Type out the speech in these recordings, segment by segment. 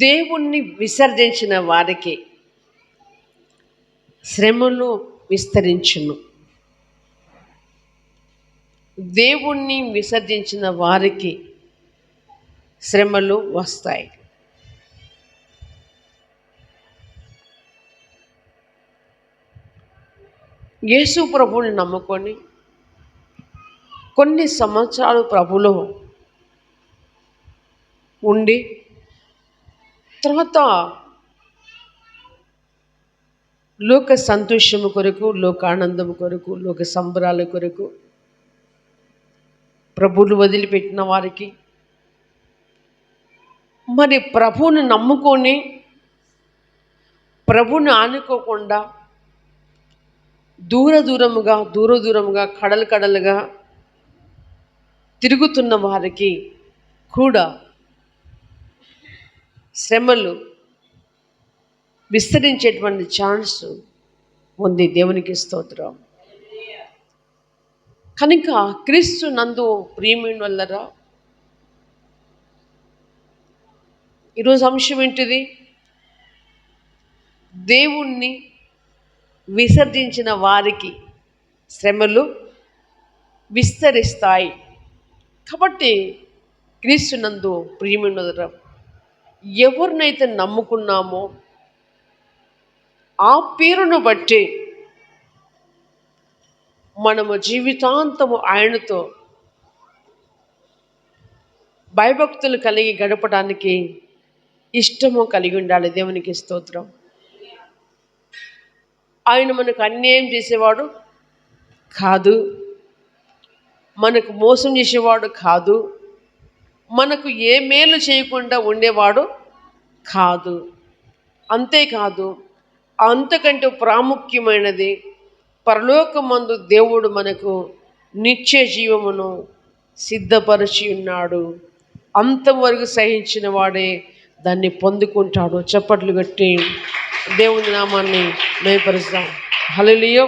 దేవుణ్ణి విసర్జించిన వారికి శ్రమలు విస్తరించును. దేవుణ్ణి విసర్జించిన వారికి శ్రమలు వస్తాయి. యేసు ప్రభువుని నమ్ముకొని కొన్ని సంవత్సరాలు ప్రభులో ఉండి తర్వాత లోక సంతోషము కొరకు, లోకానందము కొరకు, లోక సంబరాల కొరకు ప్రభువును వదిలిపెట్టిన వారికి, మరి ప్రభువుని నమ్ముకొని ప్రభువుని ఆనుకోకుండా దూరముగా కడలుగా తిరుగుతున్న వారికి కూడా శ్రమలు విస్తరించేటువంటి ఛాన్స్ ఉంది. దేవునికి స్తోత్రం. కనుక క్రీస్తు నందు ప్రియమైన వాళ్ళరా, ఈరోజు అంశం ఏంటిది? దేవుణ్ణి విసర్జించిన వారికి శ్రమలు విస్తరిస్తాయి. కాబట్టి క్రీస్తు నందు ప్రియమైన వాళ్ళరా, ఎవరినైతే నమ్ముకున్నామో ఆ పేరును బట్టి మనము జీవితాంతము ఆయనతో భయభక్తులు కలిగి గడపడానికి ఇష్టము కలిగి ఉండాలి. దేవునికి స్తోత్రం. ఆయన మనకు అన్యాయం చేసేవాడు కాదు, మనకు మోసం చేసేవాడు కాదు, మనకు ఏ మేలు చేయకుండా ఉండేవాడు కాదు. అంతేకాదు, అంతకంటే ప్రాముఖ్యమైనది, పరలోకమందు దేవుడు మనకు నిత్య జీవమును సిద్ధపరిచి ఉన్నాడు. అంతవరకు సహించిన వాడే దాన్ని పొందుకుంటాడు. చప్పట్లు కట్టి దేవుని నామాన్ని మేపరుస్తాం. హల్లెలూయా.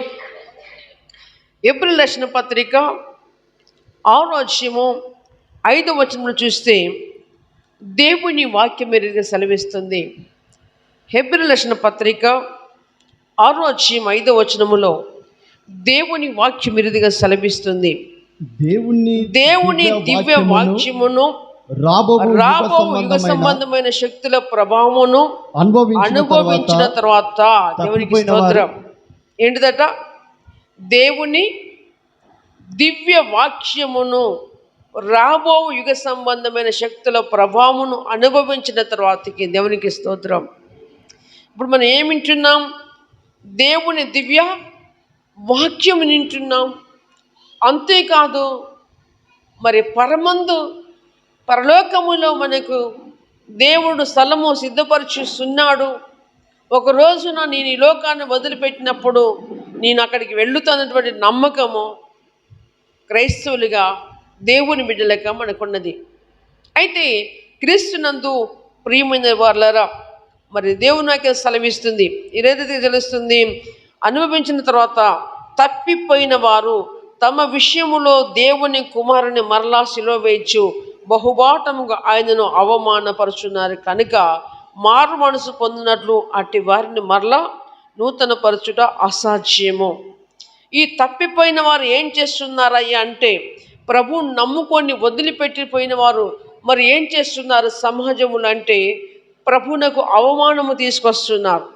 ఏప్రిల్ రాసిన పత్రిక 6వ అధ్యాయము 5వ వచనంలో చూస్తే దేవుని వాక్యం ఎదురుగా సెలవిస్తుంది. హెబ్రీయులకు రాసిన పత్రిక 6వ అధ్యాయం 5వ వచనములో దేవుని వాక్యం ఎదురుగా సెలవిస్తుంది. దేవుని దివ్య వాక్యమును రాబో యుగ సంబంధమైన శక్తుల ప్రభావమును అనుభవించిన తర్వాత, దేవునికి స్తోత్రం. ఏంటిదట? దేవుని దివ్య వాక్యమును రాబో యుగ సంబంధమైన శక్తుల ప్రభావమును అనుభవించిన తర్వాతకి, దేవునికి స్తోత్రం. ఇప్పుడు మనం ఏమి వింటున్నాం? దేవుని దివ్య వాక్యం వింటున్నాం. అంతేకాదు, మరి పరలోకములో మనకు దేవుడు స్థలము సిద్ధపరుచుస్తున్నాడు. ఒక రోజున నేను ఈ లోకాన్ని వదిలిపెట్టినప్పుడు నేను అక్కడికి వెళుతున్నటువంటి నమ్మకము క్రైస్తవులుగా, దేవుని బిడ్డలుగా మనకున్నది. అయితే క్రీస్తునందు ప్రియమైన వారలారా, మరి దేవుని వాక్యం సెలవిస్తుంది, ఏదైతే తెలుస్తుంది, అనుభవించిన తర్వాత తప్పిపోయిన వారు తమ విషయములో దేవుని కుమారుని మరలా శిలువ వేయచ్చు బహుబాటముగా ఆయనను అవమానపరుచున్నారు. కనుక మారు మనసు పొందినట్లు అట్టి వారిని మరలా నూతన పరచుట అసాధ్యము. ఈ తప్పిపోయిన వారు ఏం చేస్తున్నారయ్యా అంటే, ప్రభువు నమ్ముకొని వదిలిపెట్టిపోయిన వారు మరి ఏం చేస్తున్నారు సమాజములు అంటే, ప్రభువునకు అవమానము తీసుకొస్తున్నారు,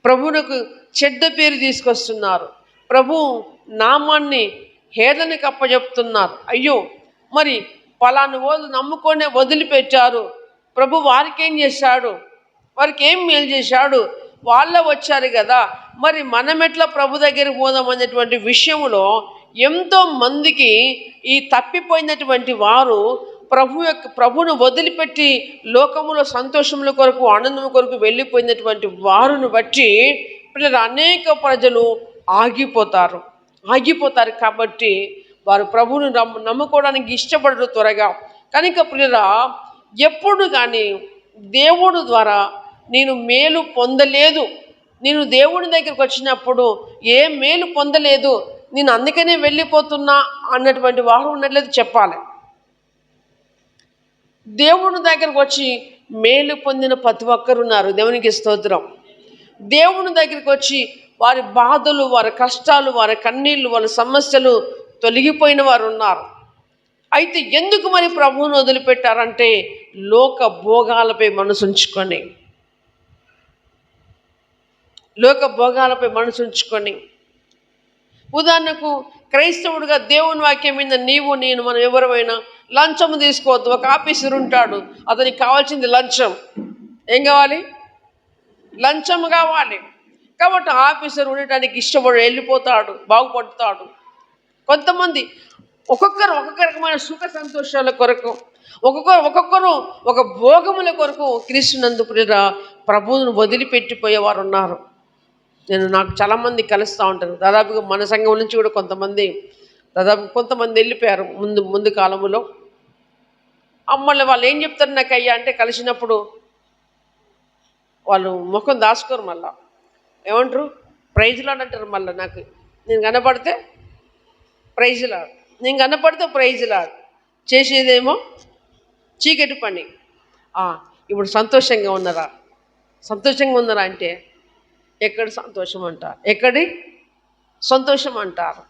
ప్రభువునకు చెడ్డ పేరు తీసుకొస్తున్నారు, ప్రభు నామాన్ని హేళనకి అప్పచెప్తున్నారు. అయ్యో, మరి పలాను వాళ్ళు నమ్ముకొనే వదిలిపెట్టారు, ప్రభు వారికి ఏం చేశాడు, వారికి ఏం మేలు చేశాడు, వాళ్ళ వచ్చారు కదా, మరి మనం ఎట్లా ప్రభు దగ్గరికి పోదాం అనేటువంటి విషయంలో ఎంతో మందికి ఈ తప్పిపోయినటువంటి వారు ప్రభువును వదిలిపెట్టి లోకములో సంతోషముల కొరకు, ఆనందం కొరకు వెళ్ళిపోయినటువంటి వారిని బట్టి పిల్లలు అనేక ప్రజలు ఆగిపోతారు. కాబట్టి వారు ప్రభువును నమ్ముకోవడానికి ఇష్టపడరు త్వరగా. కనుక పిల్లల, ఎప్పుడు కానీ దేవుడు ద్వారా నేను మేలు పొందలేదు, నేను దేవుని దగ్గరికి వచ్చినప్పుడు ఏ మేలు పొందలేదు, నేను అందుకనే వెళ్ళిపోతున్నా అన్నటువంటి వారు ఉన్నట్లయితే చెప్పాలి. దేవుని దగ్గరకు వచ్చి మేలు పొందిన ప్రతి ఒక్కరు ఉన్నారు. దేవునికి స్తోత్రం. దేవుని దగ్గరికి వచ్చి వారి బాధలు, వారి కష్టాలు, వారి కన్నీళ్ళు, వాళ్ళ సమస్యలు తొలగిపోయిన వారు ఉన్నారు. అయితే ఎందుకు మరి ప్రభువును వదిలిపెట్టారంటే లోక భోగాలపై మనసుంచుకొని, ఉదాహరణకు క్రైస్తవుడిగా దేవుని వాక్యం మీద నీవు నేను మనం ఎవరైనా లంచం తీసుకోవద్దు. ఒక ఆఫీసర్ ఉంటాడు, అతనికి కావాల్సింది లంచం. ఏం కావాలి? లంచం కావాలి. కాబట్టి ఆఫీసర్ ఉండటానికి ఇష్టపడి వెళ్ళిపోతాడు, బాగుపడతాడు. కొంతమంది ఒక్కొక్క రకమైన సుఖ సంతోషాల కొరకు, ఒక్కొక్కరు ఒక భోగముల కొరకు క్రీస్తునందు ప్రభువును వదిలిపెట్టిపోయేవారు ఉన్నారు. నాకు చాలామంది కలుస్తూ ఉంటాను. దాదాపుగా మన సంఘం నుంచి కూడా కొంతమంది వెళ్ళిపోయారు ముందు కాలంలో. మళ్ళీ వాళ్ళు ఏం చెప్తారు నాకు అయ్యా అంటే, కలిసినప్పుడు వాళ్ళు ముఖం దాచుకోరు. మళ్ళా ఏమంటారు? ప్రైజ్లాడ్ అంటారు. మళ్ళీ నాకు నేను కనపడితే ప్రైజ్లాడ్, నేను కనపడితే ప్రైజ్లాడ్, చేసేదేమో చీకటి పని. ఇప్పుడు సంతోషంగా ఉన్నారా అంటే ఎక్కడి సంతోషం అంటారు, ఎక్కడి సంతోషం అంటారు.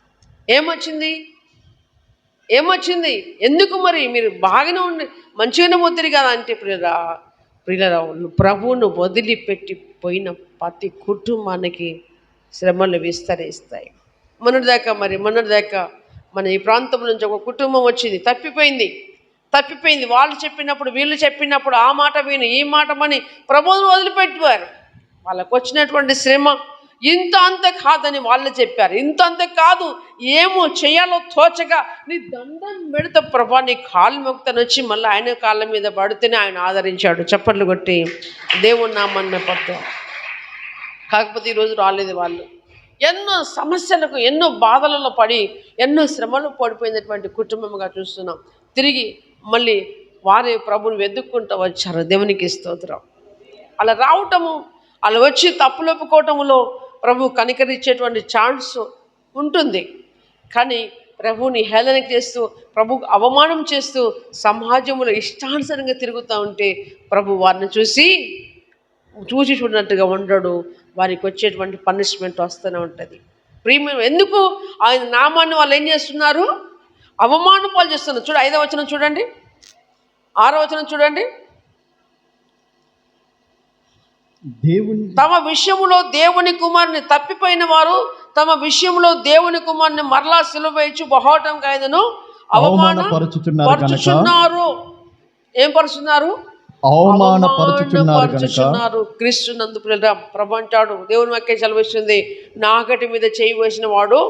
ఏమొచ్చింది? ఎందుకు మరి మీరు బాగానే ఉండి మంచిగానే పోతుంది కదా అంటే, ప్రియులరా ప్రభువును వదిలిపెట్టిపోయిన ప్రతి కుటుంబానికి శ్రమలు విస్తరిస్తాయి. మొన్నటిదాకా మన ఈ ప్రాంతం నుంచి ఒక కుటుంబం వచ్చింది, తప్పిపోయింది. వాళ్ళు చెప్పినప్పుడు, వీళ్ళు చెప్పినప్పుడు ఆ మాట విని ఈ మాట మని ప్రభువును వదిలిపెట్టారు. వాళ్ళకు వచ్చినటువంటి శ్రమ ఇంత అంత కాదని వాళ్ళు చెప్పారు. ఇంత అంత కాదు, ఏమో చేయాలో తోచగా నీ దండం పెడితే ప్రభా నీ కాళ్ళు మొక్కుతాను వచ్చి మళ్ళీ ఆయన కాళ్ళ మీద పడితేనే ఆయన ఆదరించాడు. చప్పట్లు కొట్టి దేవుని నామాన్ని పడతాం. కాకపోతే ఈరోజు రాలేదు. వాళ్ళు ఎన్నో సమస్యలకు, ఎన్నో బాధలలో పడి, ఎన్నో శ్రమలు పడిపోయినటువంటి కుటుంబంగా చూస్తున్నాం. తిరిగి మళ్ళీ వారే ప్రభువుని వెతుక్కుంటూ వచ్చారు. దేవునికి స్తోత్రం. అలా రావటము, అలా వచ్చి తప్పులు ఒప్పుకోవటంలో ప్రభు కనికరించేటువంటి ఛాన్స్ ఉంటుంది. కానీ ప్రభువుని హేళన చేస్తూ, ప్రభుకు అవమానం చేస్తూ సమాజంలో ఇష్టానుసారంగా తిరుగుతూ ఉంటే ప్రభు వారిని చూసి చూడనట్టుగా ఉండడు. వారికి వచ్చేటువంటి పనిష్మెంట్ వస్తూనే ఉంటుంది. ప్రియమైన ఎందుకు ఆయన నామాన్ని వాళ్ళు ఏం చేస్తున్నారు? అవమానం పాలు చేస్తున్నారు. 5వ వచనం చూడండి, 6వ వచనం చూడండి. తమ విషయంలో దేవుని కుమారుని తప్పిపోయిన వారు తమ విషయంలో దేవుని కుమారుని మరలా సిలువ వేయించి బహోటం కాయదను అవమానపరుచుచున్నారు. ఏం పరుచున్నారు? అవమానపరుచుచున్నారు. క్రీస్తునందు ప్రభు అంటాడు, దేవుని వాక్యం సెలవిస్తుంది, నాగటి మీద చేయి వేసిన వాడు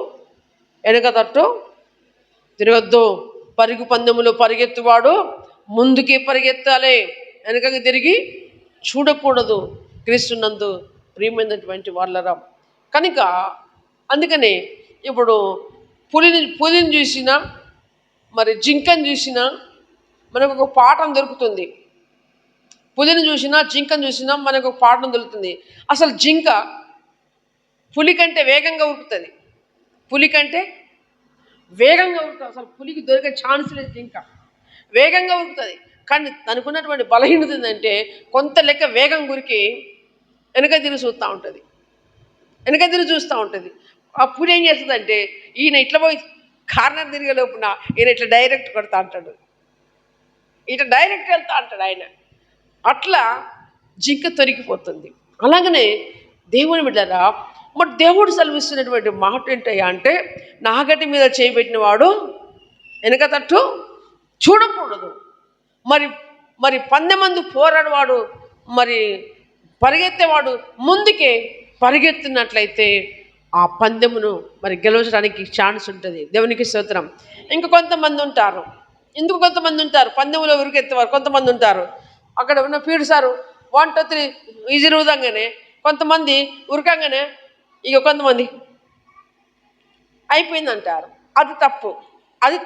వెనక తట్టు తిరగద్దు, పరుగు పందెములో పరిగెత్తువాడు ముందుకే పరిగెత్తాలి, వెనకకి తిరిగి చూడకూడదు. క్రీస్తునందు ప్రియమైనటువంటి వాళ్ళరా, కనుక అందుకనే ఇప్పుడు పులిని చూసినా, మరి జింకను చూసినా మనకు ఒక పాఠం దొరుకుతుంది. పులిని చూసినా, జింకను చూసినా మనకు ఒక పాఠం దొరుకుతుంది. అసలు జింక పులి కంటే వేగంగా ఉరుకుతుంది. అసలు పులికి దొరికే ఛాన్స్ లేదు. జింక వేగంగా ఉరుకుతుంది. కానీ తనకున్నటువంటి బలహీనత ఏంటంటే కొంత లెక్క వేగం గురికి వెనక తిరిగి చూస్తూ ఉంటుంది. ఆ పులి ఏం చేస్తుందంటే, ఈయన ఇట్లా పోయి కార్నర్ తిరిగే లోపున ఈయన ఇట్లా డైరెక్ట్ కొడతా అంటాడు, ఇట్లా డైరెక్ట్ వెళ్తా అంటాడు ఆయన. అట్లా జింక తొరిగిపోతుంది. అలాగనే దేవుని బిడ్డలారా, మరి దేవుడు సెలవిస్తున్నటువంటి మాట ఏంటయ్యా అంటే, నాగటి మీద చేయబెట్టిన వాడు వెనక తట్టు చూడకూడదు. మరి పందెమందు పోరాడేవాడు, మరి పరిగెత్తేవాడు ముందుకే పరిగెత్తినట్లయితే ఆ పందెమును మరి గెలవడానికి ఛాన్స్ ఉంటుంది. దేవునికి స్తోత్రం. కొంతమంది ఉంటారు, పందెములో ఉరికెత్తేవారు కొంతమంది ఉంటారు. అక్కడ ఉన్న పీడు సారు 1 2 3 ఈజీ ఊదంగానే కొంతమంది ఉరకంగానే ఇక కొంతమంది అయిపోయిందంటారు. అది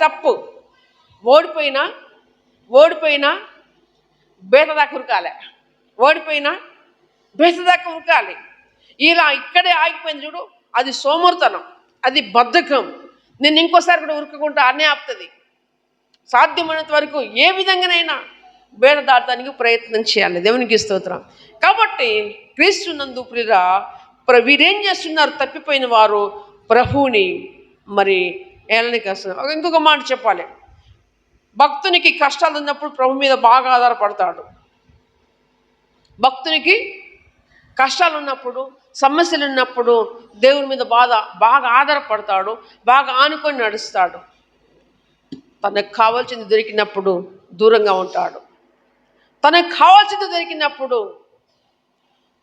తప్పు. ఓడిపోయినా బేత దాకా ఉరకాలి. ఇలా ఇక్కడే ఆగిపోయింది చూడు, అది సోమర్తనం, అది బద్ధకం. నేను ఇంకోసారి కూడా ఉరకకుండా అనే ఆపుతుంది. సాధ్యమైనంత వరకు ఏ విధంగానైనా బేడ దాటడానికి ప్రయత్నం చేయాలి. దేవునికి స్తోత్రం. కాబట్టి క్రీస్తునందు ప్రియురా వీరేం చేస్తున్నారు? తప్పిపోయిన వారు ప్రభువుని మరి ఏళ్ళనికి వస్తున్నారు. ఇంకొక మాట చెప్పాలి, భక్తునికి కష్టాలు ఉన్నప్పుడు ప్రభు మీద బాగా ఆధారపడతాడు. భక్తునికి కష్టాలు ఉన్నప్పుడు, సమస్యలు ఉన్నప్పుడు దేవుని మీద బాగా ఆధారపడతాడు, బాగా ఆనుకొని నడుస్తాడు. తనకు కావాల్సింది దొరికినప్పుడు దూరంగా ఉంటాడు. తనకు కావాల్సింది దొరికినప్పుడు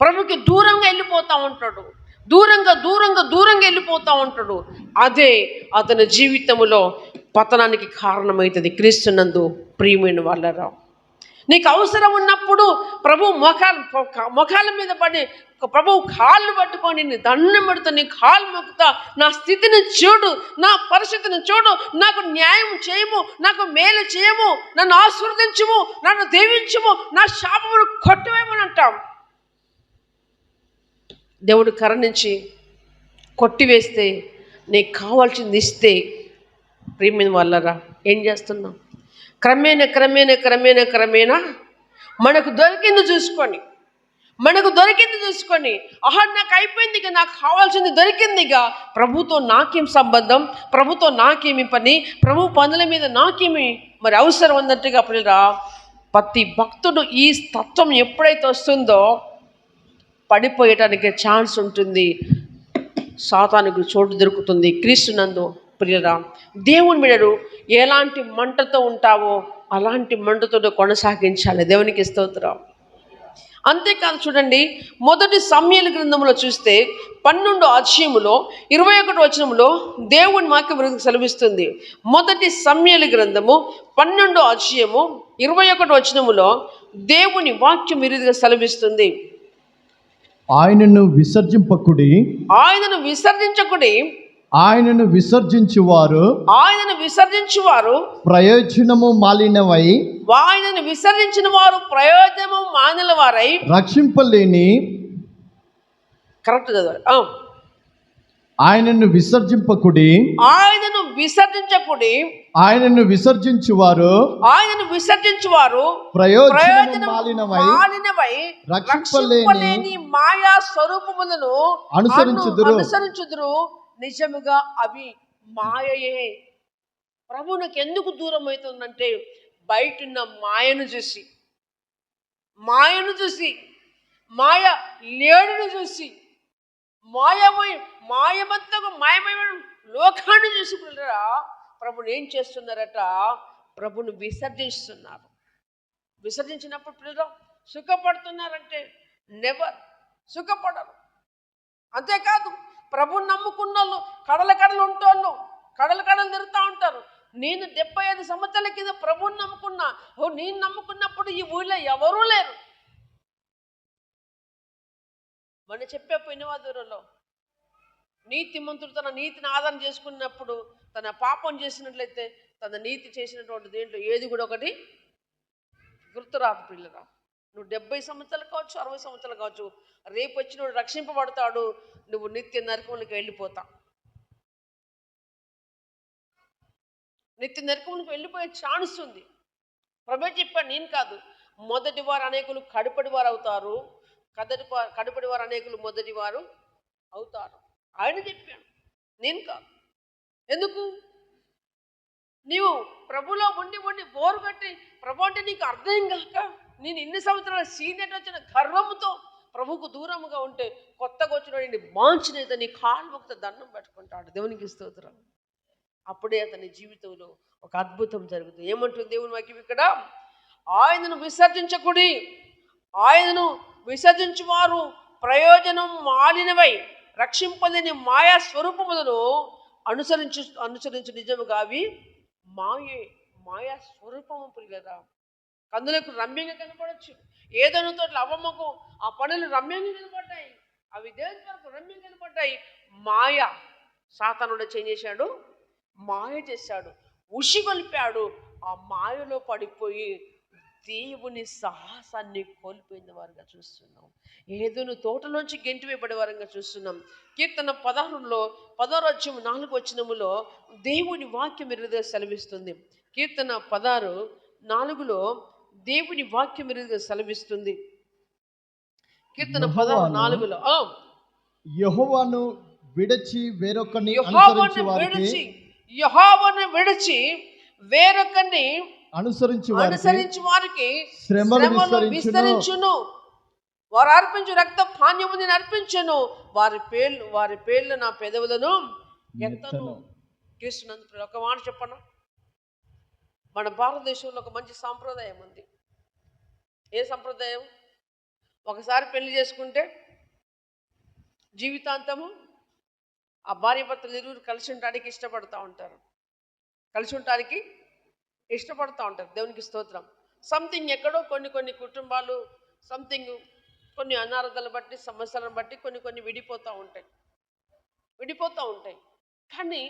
ప్రభుకి దూరంగా వెళ్ళిపోతూ ఉంటాడు. దూరంగా వెళ్ళిపోతూ ఉంటాడు. అదే అతని జీవితంలో పతనానికి కారణమవుతుంది. క్రీస్తునందు ప్రియమైన వాళ్ళరా, నీకు అవసరం ఉన్నప్పుడు ప్రభు ముఖాల మీద పడి ప్రభు కాళ్ళు పట్టుకొని నీ దండం పెడుతా, నీ కాళ్ళు మొక్కుతా, నా స్థితిని చూడు, నా పరిస్థితిని చూడు, నాకు న్యాయం చేయము, నాకు మేలు చేయము, నన్ను ఆశీర్వదించుము, నన్ను దీవించుము, నా శాపమును కొట్టివేయమని అంటాం. దేవుడు కరుణించి కొట్టివేస్తే, నీకు కావాల్సింది ఇస్తే, ప్రియమైన వాళ్ళరా ఏం చేస్తున్నాం? క్రమేణా మనకు దొరికింది చూసుకొని నాకు అయిపోయింది ఇక, నాకు కావాల్సింది దొరికింది ఇక, ప్రభుతో నాకేం సంబంధం, ప్రభుతో నాకేమి పని, ప్రభు పనుల మీద నాకేమి మరి అవసరం అన్నట్టుగా పిల్లరా, ప్రతి భక్తుడు ఈ తత్వం ఎప్పుడైతే వస్తుందో పడిపోయటానికి ఛాన్స్ ఉంటుంది, సాతానుకు చోటు దొరుకుతుంది. క్రీస్తునందు ప్రియరా, దేవుని బిడ్డలు ఎలాంటి మంటతో ఉంటావో అలాంటి మంటతో కొనసాగించాలి. దేవునికి స్తోత్రం. అంతేకాదు చూడండి, మొదటి సమూయేలు గ్రంథంలో చూస్తే 12వ అధ్యాయములో 21వ వచనంలో దేవుని వాక్యం సెలవిస్తుంది. మొదటి సమూయేలు గ్రంథము 12వ అధ్యాయము 21వ వచనములో దేవుని వాక్యం విరుదుగా సెలవిస్తుంది. ఆయనను విసర్జించకుడి, ఆయనను విసర్జించువారు ప్రయోజనము మాలినవై, ఆయనను విసర్జించిన వారు ప్రయోజనము మానిన వారై రక్షింపలేని. కరెక్ట్ కదా? ఆయనను విసర్జించకుడి, ఆయనను విసర్జించువారు ప్రయోజనము మాలినవై రక్షింపలేని మాయా స్వరూపములను అనుసరించుదురు. నిజముగా అవి మాయయే. ప్రభువునికి ఎందుకు దూరం అవుతుందంటే, బయటున్న మాయను చూసి, మాయ లేడును చూసి, మాయమైన లోకాన్ని చూసి పిల్లరా ప్రభుని ఏం చేస్తున్నారట? ప్రభుని విసర్జిస్తున్నారు. విసర్జించినప్పుడు పిల్లలు సుఖపడుతున్నారంటే నెవర్, సుఖపడరు. అంతేకాదు, ప్రభుని నమ్ముకున్న వాళ్ళు కడలు ఉంటోళ్ళు కడలు తిరుగుతూ ఉంటారు. నేను 75 సంవత్సరాల కింద ప్రభుని నమ్ముకున్నా. నేను నమ్ముకున్నప్పుడు ఈ ఊళ్ళో ఎవరూ లేరు. మన చెప్పే పుణ్యవాదులలో నీతిమంతుడు తన నీతిని ఆధారం చేసుకున్నప్పుడు, తన పాపం చేసినట్లయితే తన నీతి చేసినటువంటి దేంట్లో ఏది కూడా ఒకటి గుర్తురాదు పిల్లరా. నువ్వు 70 సంవత్సరాలు కావచ్చు, 60 సంవత్సరాలు కావచ్చు, రేపు వచ్చినోడు రక్షింపబడతాడు, నువ్వు నిత్య నరకంలోకి వెళ్ళిపోతావు. నిత్య నరకంలోకి వెళ్ళిపోయే ఛాన్స్ ఉంది. ప్రభు చెప్పాడు, నేను కాదు. మొదటి వారు అనేకులు కడుపటి వారు అవుతారు, కడుపటి వారు అనేకులు మొదటి వారు అవుతారు. ఆయన చెప్పాడు, నేను కాదు. ఎందుకు? నీవు ప్రభులో ఉండి బోరు కట్టి ప్రభు అంటే నీకు అర్థం కాక, నేను ఇన్ని సంవత్సరాలు సీనియర్ వచ్చిన గర్వంతో ప్రభుకు దూరముగా ఉంటే, కొత్తగా వచ్చిన మాంచినైతే నీ కాలు మొక్త దండం పెట్టుకుంటాడు. దేవునికి స్తోత్రం. అప్పుడే అతని జీవితంలో ఒక అద్భుతం జరుగుతుంది. ఏమంటుంది దేవుని వాక్యం ఇక్కడ? ఆయనను విసర్జించువారు ప్రయోజనం మాలినవై రక్షింపలేని మాయా స్వరూపములను అనుసరించు నిజముగా అవి మాయా స్వరూపము పిల్లరా. కందులకు రమ్యంగా కనపడచ్చు, ఏదైనా తోటలు అవ్వమ్మకు ఆ పనులు రమ్యంగా కనపడ్డాయి, అవి దేవుని వరకు రమ్యంగా కనపడ్డాయి. మాయ సాతానుడు ఏం చేశాడు? మాయ చేశాడు, ఉషిగొల్పాడు. ఆ మాయలో పడిపోయి దేవుని సాహసాన్ని కోల్పోయిన వారుగా చూస్తున్నాం. ఏదోను తోటలోంచి గెంటివేయబడే వారంగా చూస్తున్నాం. కీర్తన 16లో 16వ అధ్యాయం 4వ వచనములో దేవుని వాక్యం విరుదుగా సెలవిస్తుంది. కీర్తన 16:4 దేవుని వాక్యం ఎరుగుగా సెలవిస్తుంది. కీర్తన యెహోవాను 14లో యెహోవాను విడిచి వేరొకరిని యెహోవాను విడిచి వేరొకరిని అనుసరించి వారికి శ్రమలు విస్తరించును. వారు అర్పించు రక్త పానీయము నేను అర్పించును. వారి పేర్లు నా పెదవులను ఎత్తను. క్రీస్తునందు ఒక మాట చెప్పను, మన భారతదేశంలో ఒక మంచి సాంప్రదాయం ఉంది. ఏ సంప్రదాయం? ఒకసారి పెళ్లి చేసుకుంటే జీవితాంతము ఆ భార్య భర్తలు ఇరువురు కలిసి ఉండడానికి ఇష్టపడుతూ ఉంటారు. దేవునికి స్తోత్రం. సంథింగ్ ఎక్కడో కొన్ని కుటుంబాలు సంథింగ్ కొన్ని అనారోగ్యాలు బట్టి, సమస్యలను బట్టి కొన్ని విడిపోతూ ఉంటాయి. కానీ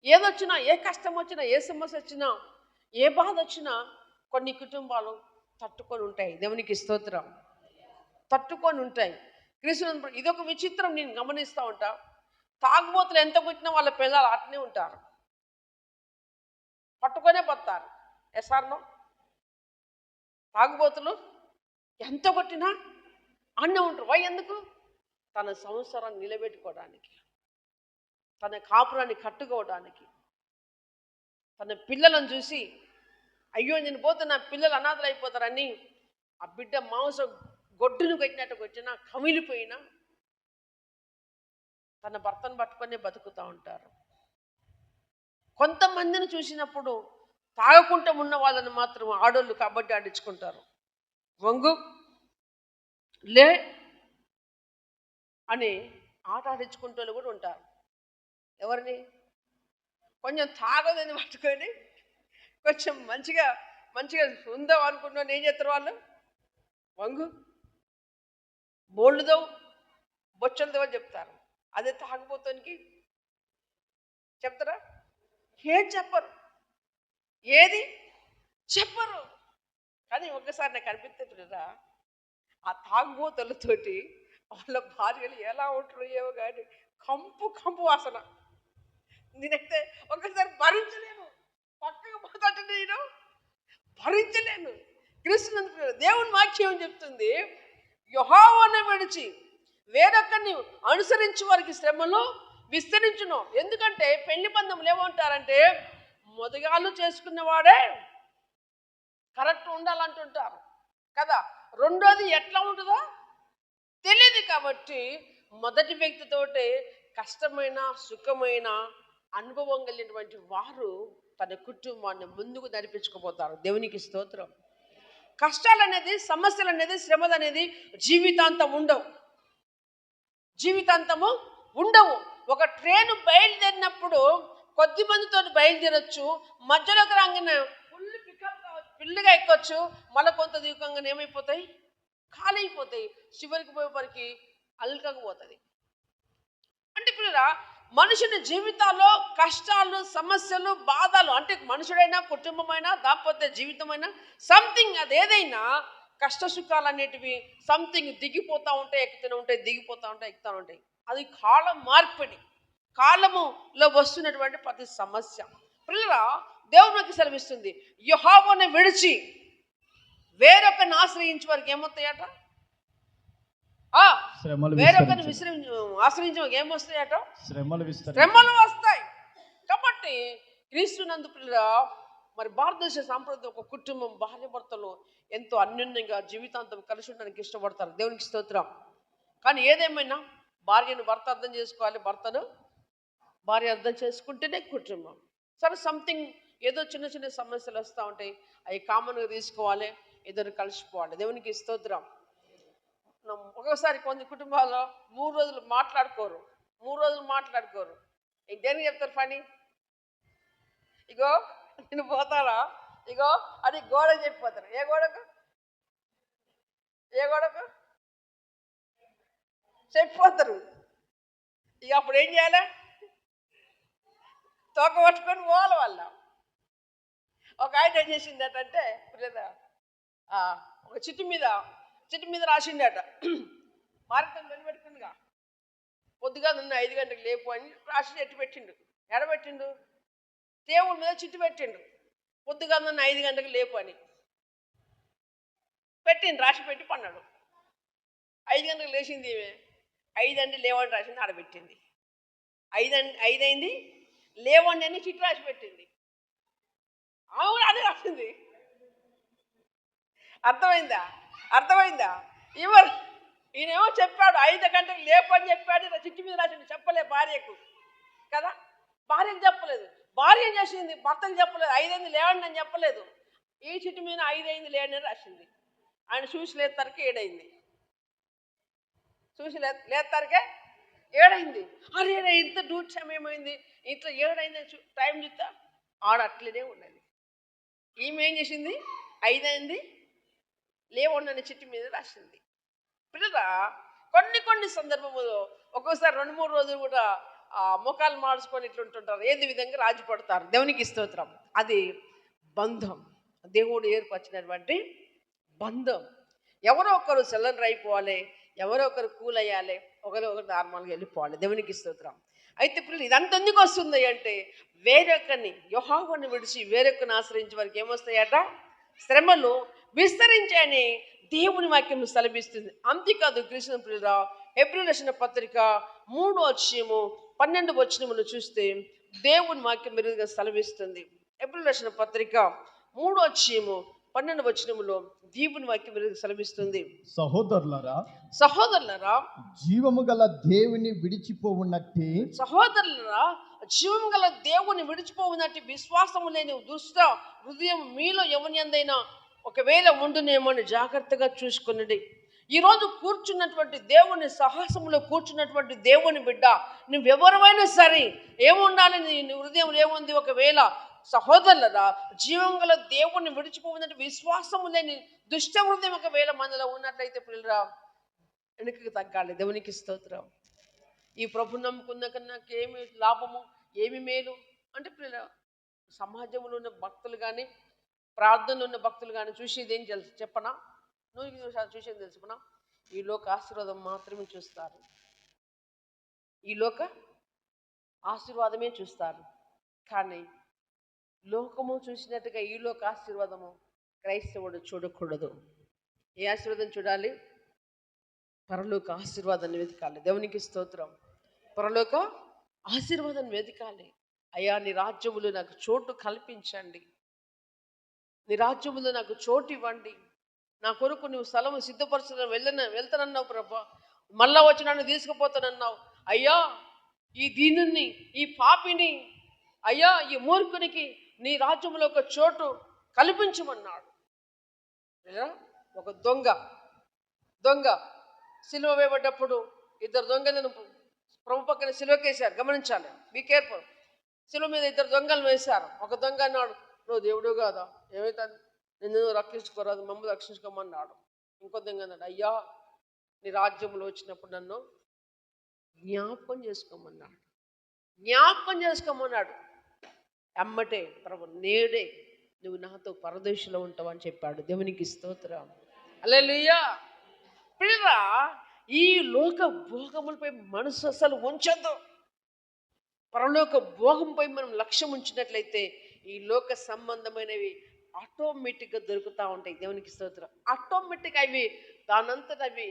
ఏదొచ్చినా, ఏ కష్టం వచ్చినా, ఏ సమస్య వచ్చినా, ఏ బాధ వచ్చినా కొన్ని కుటుంబాలు తట్టుకొని ఉంటాయి. దేవునికి స్తోత్రం. తట్టుకొని ఉంటాయి. క్రీస్తు ఇదొక విచిత్రం నేను గమనిస్తూ ఉంటా. తాగుబోతులు ఎంత కొట్టినా వాళ్ళ పిల్లలు అట్నే ఉంటారు, పట్టుకొనే పోతారు. ఎస్ఆర్నో తాగుబోతులు ఎంత కొట్టినా అన్నే ఉంటారు. వై? ఎందుకు? తన సంవత్సరాన్ని నిలబెట్టుకోవడానికి, తన కాపురాన్ని కట్టుకోవడానికి, తన పిల్లలను చూసి అయ్యో నేను పోతే నా పిల్లలు అనాథలు అయిపోతారని ఆ బిడ్డ మాంసం గొడ్డును కొట్టినా కమిలిపోయినా తన భర్తను పట్టుకొని బతుకుతూ ఉంటారు. కొంతమందిని చూసినప్పుడు తాగకుండా ఉన్న వాళ్ళని మాత్రం ఆడోళ్ళు కబడ్డీ ఆడించుకుంటారు. వంగు లే అని ఆట ఆడించుకుంటూ కూడా ఉంటారు. ఎవరిని? కొంచెం తాగదని పట్టుకొని కొంచెం మంచిగా ఉందాం అనుకున్నాను. ఏం చేస్తారు వాళ్ళు? వంగు బోల్డుదో బొచ్చలదో అని చెప్తారు. అదే తాగిపోతానికి చెప్తారా? ఏం చెప్పరు, ఏది చెప్పరు. కానీ ఒక్కసారి నాకు అనిపిస్తుందా, ఆ తాగుబోతులతోటి వాళ్ళ భార్యలు ఎలా ఉంటారో ఏమో కానీ కంపు వాసన నేనైతే ఒకసారి భరించలేను. పక్కకు పోతాంటే నేను భరించలేను. కృష్ణునందు దేవుని వాక్యం చెప్తుంది, యెహోవాను విడిచి వేరొకరిని అనుసరించి వారికి శ్రమలు విస్తరించును. ఎందుకంటే పెళ్లి బంధములు ఏమంటారంటే మొదగాళ్ళు చేసుకున్నవాడే కరెక్ట్ ఉండాలంటుంటారు కదా. రెండోది ఎట్లా ఉంటుందో తెలియదు. కాబట్టి మొదటి వ్యక్తితోటే కష్టమైన సుఖమైన అనుభవం కలిగినటువంటి వారు తన కుటుంబాన్ని ముందుకు నడిపించుకుపోతారు. దేవునికి స్తోత్రం. కష్టాలు అనేది, సమస్యలు అనేది, శ్రమలు అనేది జీవితాంతము ఉండవు. ఒక ట్రైన్ బయలుదేరినప్పుడు కొద్ది మందితో బయలుదేరొచ్చు, మధ్యలోకి రాగానే ఫుల్గా ఎక్కొచ్చు, మళ్ళీ కొంత దీపంగానే ఏమైపోతాయి, ఖాళీ అయిపోతాయి, చివరికి పోయేపరికి అల్కకపోతుంది. అంటే పిల్లరా, మనుషుని జీవితాల్లో కష్టాలు, సమస్యలు, బాధలు అంటే మనుషుడైనా, కుటుంబమైనా, దాంపత్య జీవితమైనా సంథింగ్ అదేదైనా కష్ట సుఖాలు అనేటివి సంథింగ్ దిగిపోతూ ఉంటాయి, ఎక్కుతూనే ఉంటాయి, దిగిపోతూ ఉంటాయి, ఎక్కుతూ ఉంటాయి. అది కాలం మార్పిడి, కాలములో వస్తున్నటువంటి ప్రతి సమస్య. పిల్లరా, దేవునికి సెలవిస్తుంది, యెహోవాను విడిచి వేరొకరిని ఆశ్రయించే వారికి ఏమొస్తాయట? వేరొకరిని ఆశ్రయించే వారికి ఏమొస్తాయట? శ్రమలు వస్తాయి. కాబట్టి క్రీస్తునందు పిల్లరా, మరి భారతదేశ సాంప్రదాయం ఒక కుటుంబం భార్య భర్తలు ఎంతో అన్యోన్యంగా జీవితాంతం కలిసి ఉండడానికి ఇష్టపడతారు. దేవునికి స్తోత్రం. కానీ ఏదేమైనా భార్యను భర్త అర్థం చేసుకోవాలి, భర్తను భార్య అర్థం చేసుకుంటేనే కుటుంబం. సరే సంథింగ్ ఏదో చిన్న సమస్యలు వస్తూ ఉంటాయి, అవి కామన్గా తీసుకోవాలి, ఇద్దరు కలిసిపోవాలి. దేవునికి స్తోత్రం. ఒక్కొక్కసారి కొన్ని కుటుంబాల్లో 3 రోజులు మాట్లాడుకోరు. దేనికి చెప్తారు పని? ఇగో నేను పోతారా, ఇగో అది గోడకు చెప్పిపోతారు. ఏ గోడకు చెప్పిపోతారు. ఇక అప్పుడు ఏం చేయాలి? తోక పట్టుకొని పోవాలి వాళ్ళ. ఒక ఆయన ఏం చేసిందటంటే ఒక చిట్టు మీద రాసిండట, మార్కెట్ నిలబెట్టుకుందిగా, పొద్దుగా నిన్న 5 గంటలకు లేపు అని రాసి ఎడబెట్టిండు దేవుడి మీద చిట్టు పెట్టిండు, పొద్దుగా నిన్న 5 గంటలకు లేపు అని. పెట్టింది, రాసి పెట్టి పన్నాడు. 5 గంటలకు లేచింది ఈమె. 5 అంటే లేవండి రాసింది, ఆడబెట్టింది. 5 అయింది లేవండి అని చిట్టు రాసి పెట్టింది. ఆమె కూడా అదే రాసింది. అర్థమైందా? అర్థమైందా? ఈయనేమో చెప్పాడు 5 గంటలకు లేపని చెప్పాడు, చిట్టు మీద రాసింది. చెప్పలే భార్యకు కదా, భార్యకు చెప్పలేదు. భార్య ఏం చేసింది, భర్తకు చెప్పలేదు. 5 అయింది లేవండి అని చెప్పలేదు. ఈ చిట్టు మీద 5 అయింది లేవండి అని రాసింది. ఆయన చూసి లేతారికి 7 అయింది. చూసి లేతారికే 7 అయింది. అరే ఇంత డ్యూటీ సమయం అయింది, ఇట్లా 7 అయింది టైం చూస్తా ఆడ అట్లనే ఉన్నది. ఈమె ఏం చేసింది, 5 అయింది లేవండి చిట్టు మీద రాసింది. పిల్లరా, కొన్ని సందర్భములో ఒక్కోసారి 2-3 రోజులు కూడా ముఖాలు మార్చుకొని ఇట్లుంటుంటారు. ఏది విధంగా రాజు పడతారు. దేవునికి స్తోత్రం. అది బంధం, దేవుడు ఏర్పరిచినటువంటి బంధం. ఎవరో ఒకరు సిలిండర్ అయిపోవాలి, ఎవరో ఒకరు కూల్ అయ్యాలి, ఒకరు నార్మల్గా వెళ్ళిపోవాలి. దేవునికి స్తోత్రం. అయితే పిల్లలు ఇదంతా ఎందుకు వస్తుంది అంటే, వేరొకరిని యెహోవాను విడిచి వేరొకరిని ఆశ్రయించే వారికి ఏమొస్తాయట, శ్రమలు విస్తరించాయని దేవుని వాక్యం సెలవిస్తుంది. అంతేకాదు కృష్ణ ప్రియురా, హెబ్రీయులకు రాసిన పత్రిక 3:12 చూస్తే దేవుని వాక్యం మెరుగుగా సెలవిస్తుంది. హెబ్రీయులకు రాసిన పత్రిక 3:12 దేవుని వాక్యం మెరుగుగా సెలవిస్తుంది. సహోదరులారా జీవము గల దేవుని విడిచిపోవునట్టి విశ్వాసము లేని దుష్ట హృదయం మీలో ఎవని అందైనా ఒకవేళ ఉండునేమో అని జాగ్రత్తగా చూసుకునండి. ఈరోజు కూర్చున్నటువంటి దేవుని సాహసంలో కూర్చున్నటువంటి దేవుని బిడ్డ, నువ్వెవరైనా సరే ఏముండాలి, నీ హృదయం ఏముంది? ఒకవేళ సహోదరులరా, జీవం గల దేవుణ్ణి విడిచిపోయినట్టు విశ్వాసము లేని దుష్ట హృదయం ఒకవేళ మనలో ఉన్నట్లయితే పిల్లరా, వెనుకకి తగ్గాలి. దేవునికి స్తోత్రం. ఈ ప్రభు నమ్ముకున్న కన్నా నాకేమి లాభము, ఏమి మేలు అంటే పిల్లల, సమాజంలో ఉన్న భక్తులు కానీ, ప్రార్థనలో ఉన్న భక్తులు కానీ చూసేది ఏం తెలుసు చెప్పనా? 100% చూసేది తెలుసుకున్నా, ఈ లోక ఆశీర్వాదం మాత్రమే చూస్తారు. ఈ లోక ఆశీర్వాదమే చూస్తారు. కానీ లోకము చూసినట్టుగా ఈ లోక ఆశీర్వాదము క్రైస్తవుడు చూడకూడదు. ఏ ఆశీర్వాదం చూడాలి? పరలోక ఆశీర్వాదాన్ని వెతకాలి. దేవునికి స్తోత్రం. పరలోక ఆశీర్వాదాన్ని వెతకాలి. అయ్యా, నీ రాజ్యములో నాకు చోటు కల్పించండి, నీ రాజ్యములో నాకు చోటు ఇవ్వండి, నా కొరకు నువ్వు స్థలము సిద్ధపరచడం వెళ్తానన్నావు ప్రభా, మళ్ళా వచ్చి నన్ను తీసుకుపోతానన్నావు. అయ్యా, ఈ దీనుని, ఈ పాపిని, అయ్యా ఈ మూర్ఖునికి నీ రాజ్యంలో ఒక చోటు కల్పించమన్నాడు. ఒక దొంగ సిలువ వేయబడ్డప్పుడు 2 దొంగలను ప్రభు పక్కన సిలువకేశారు. గమనించాలి, బీ కేర్ఫుల్. సిలువ మీద 2 దొంగలు వేశారు. ఒక దొంగ అన్నాడు, నువ్వు దేవుడు కాదా, ఏమైతుంది, నిన్ను రక్షించుకోరాదు, మమ్మల్ని రక్షించుకోమన్నాడు. ఇంకో దొంగ అన్నాడు, అయ్యా నీ రాజ్యంలో వచ్చినప్పుడు నన్ను జ్ఞాపకం చేసుకోమన్నాడు. అమ్మటే ప్రభు, నేడే నువ్వు నాతో పరదేశంలో ఉంటావు అని చెప్పాడు. దేవునికి స్తోత్రం. హల్లెలూయా. పిల్లరా, ఈ లోక భోగములపై మనసు అసలు ఉంచద్దు. పరలోక భోగంపై మనం లక్ష్యం ఉంచినట్లయితే ఈ లోక సంబంధమైనవి ఆటోమేటిక్గా దొరుకుతూ ఉంటాయి. దేవునికి స్తోత్రం. ఆటోమేటిక్గా అవి దానంతట అవి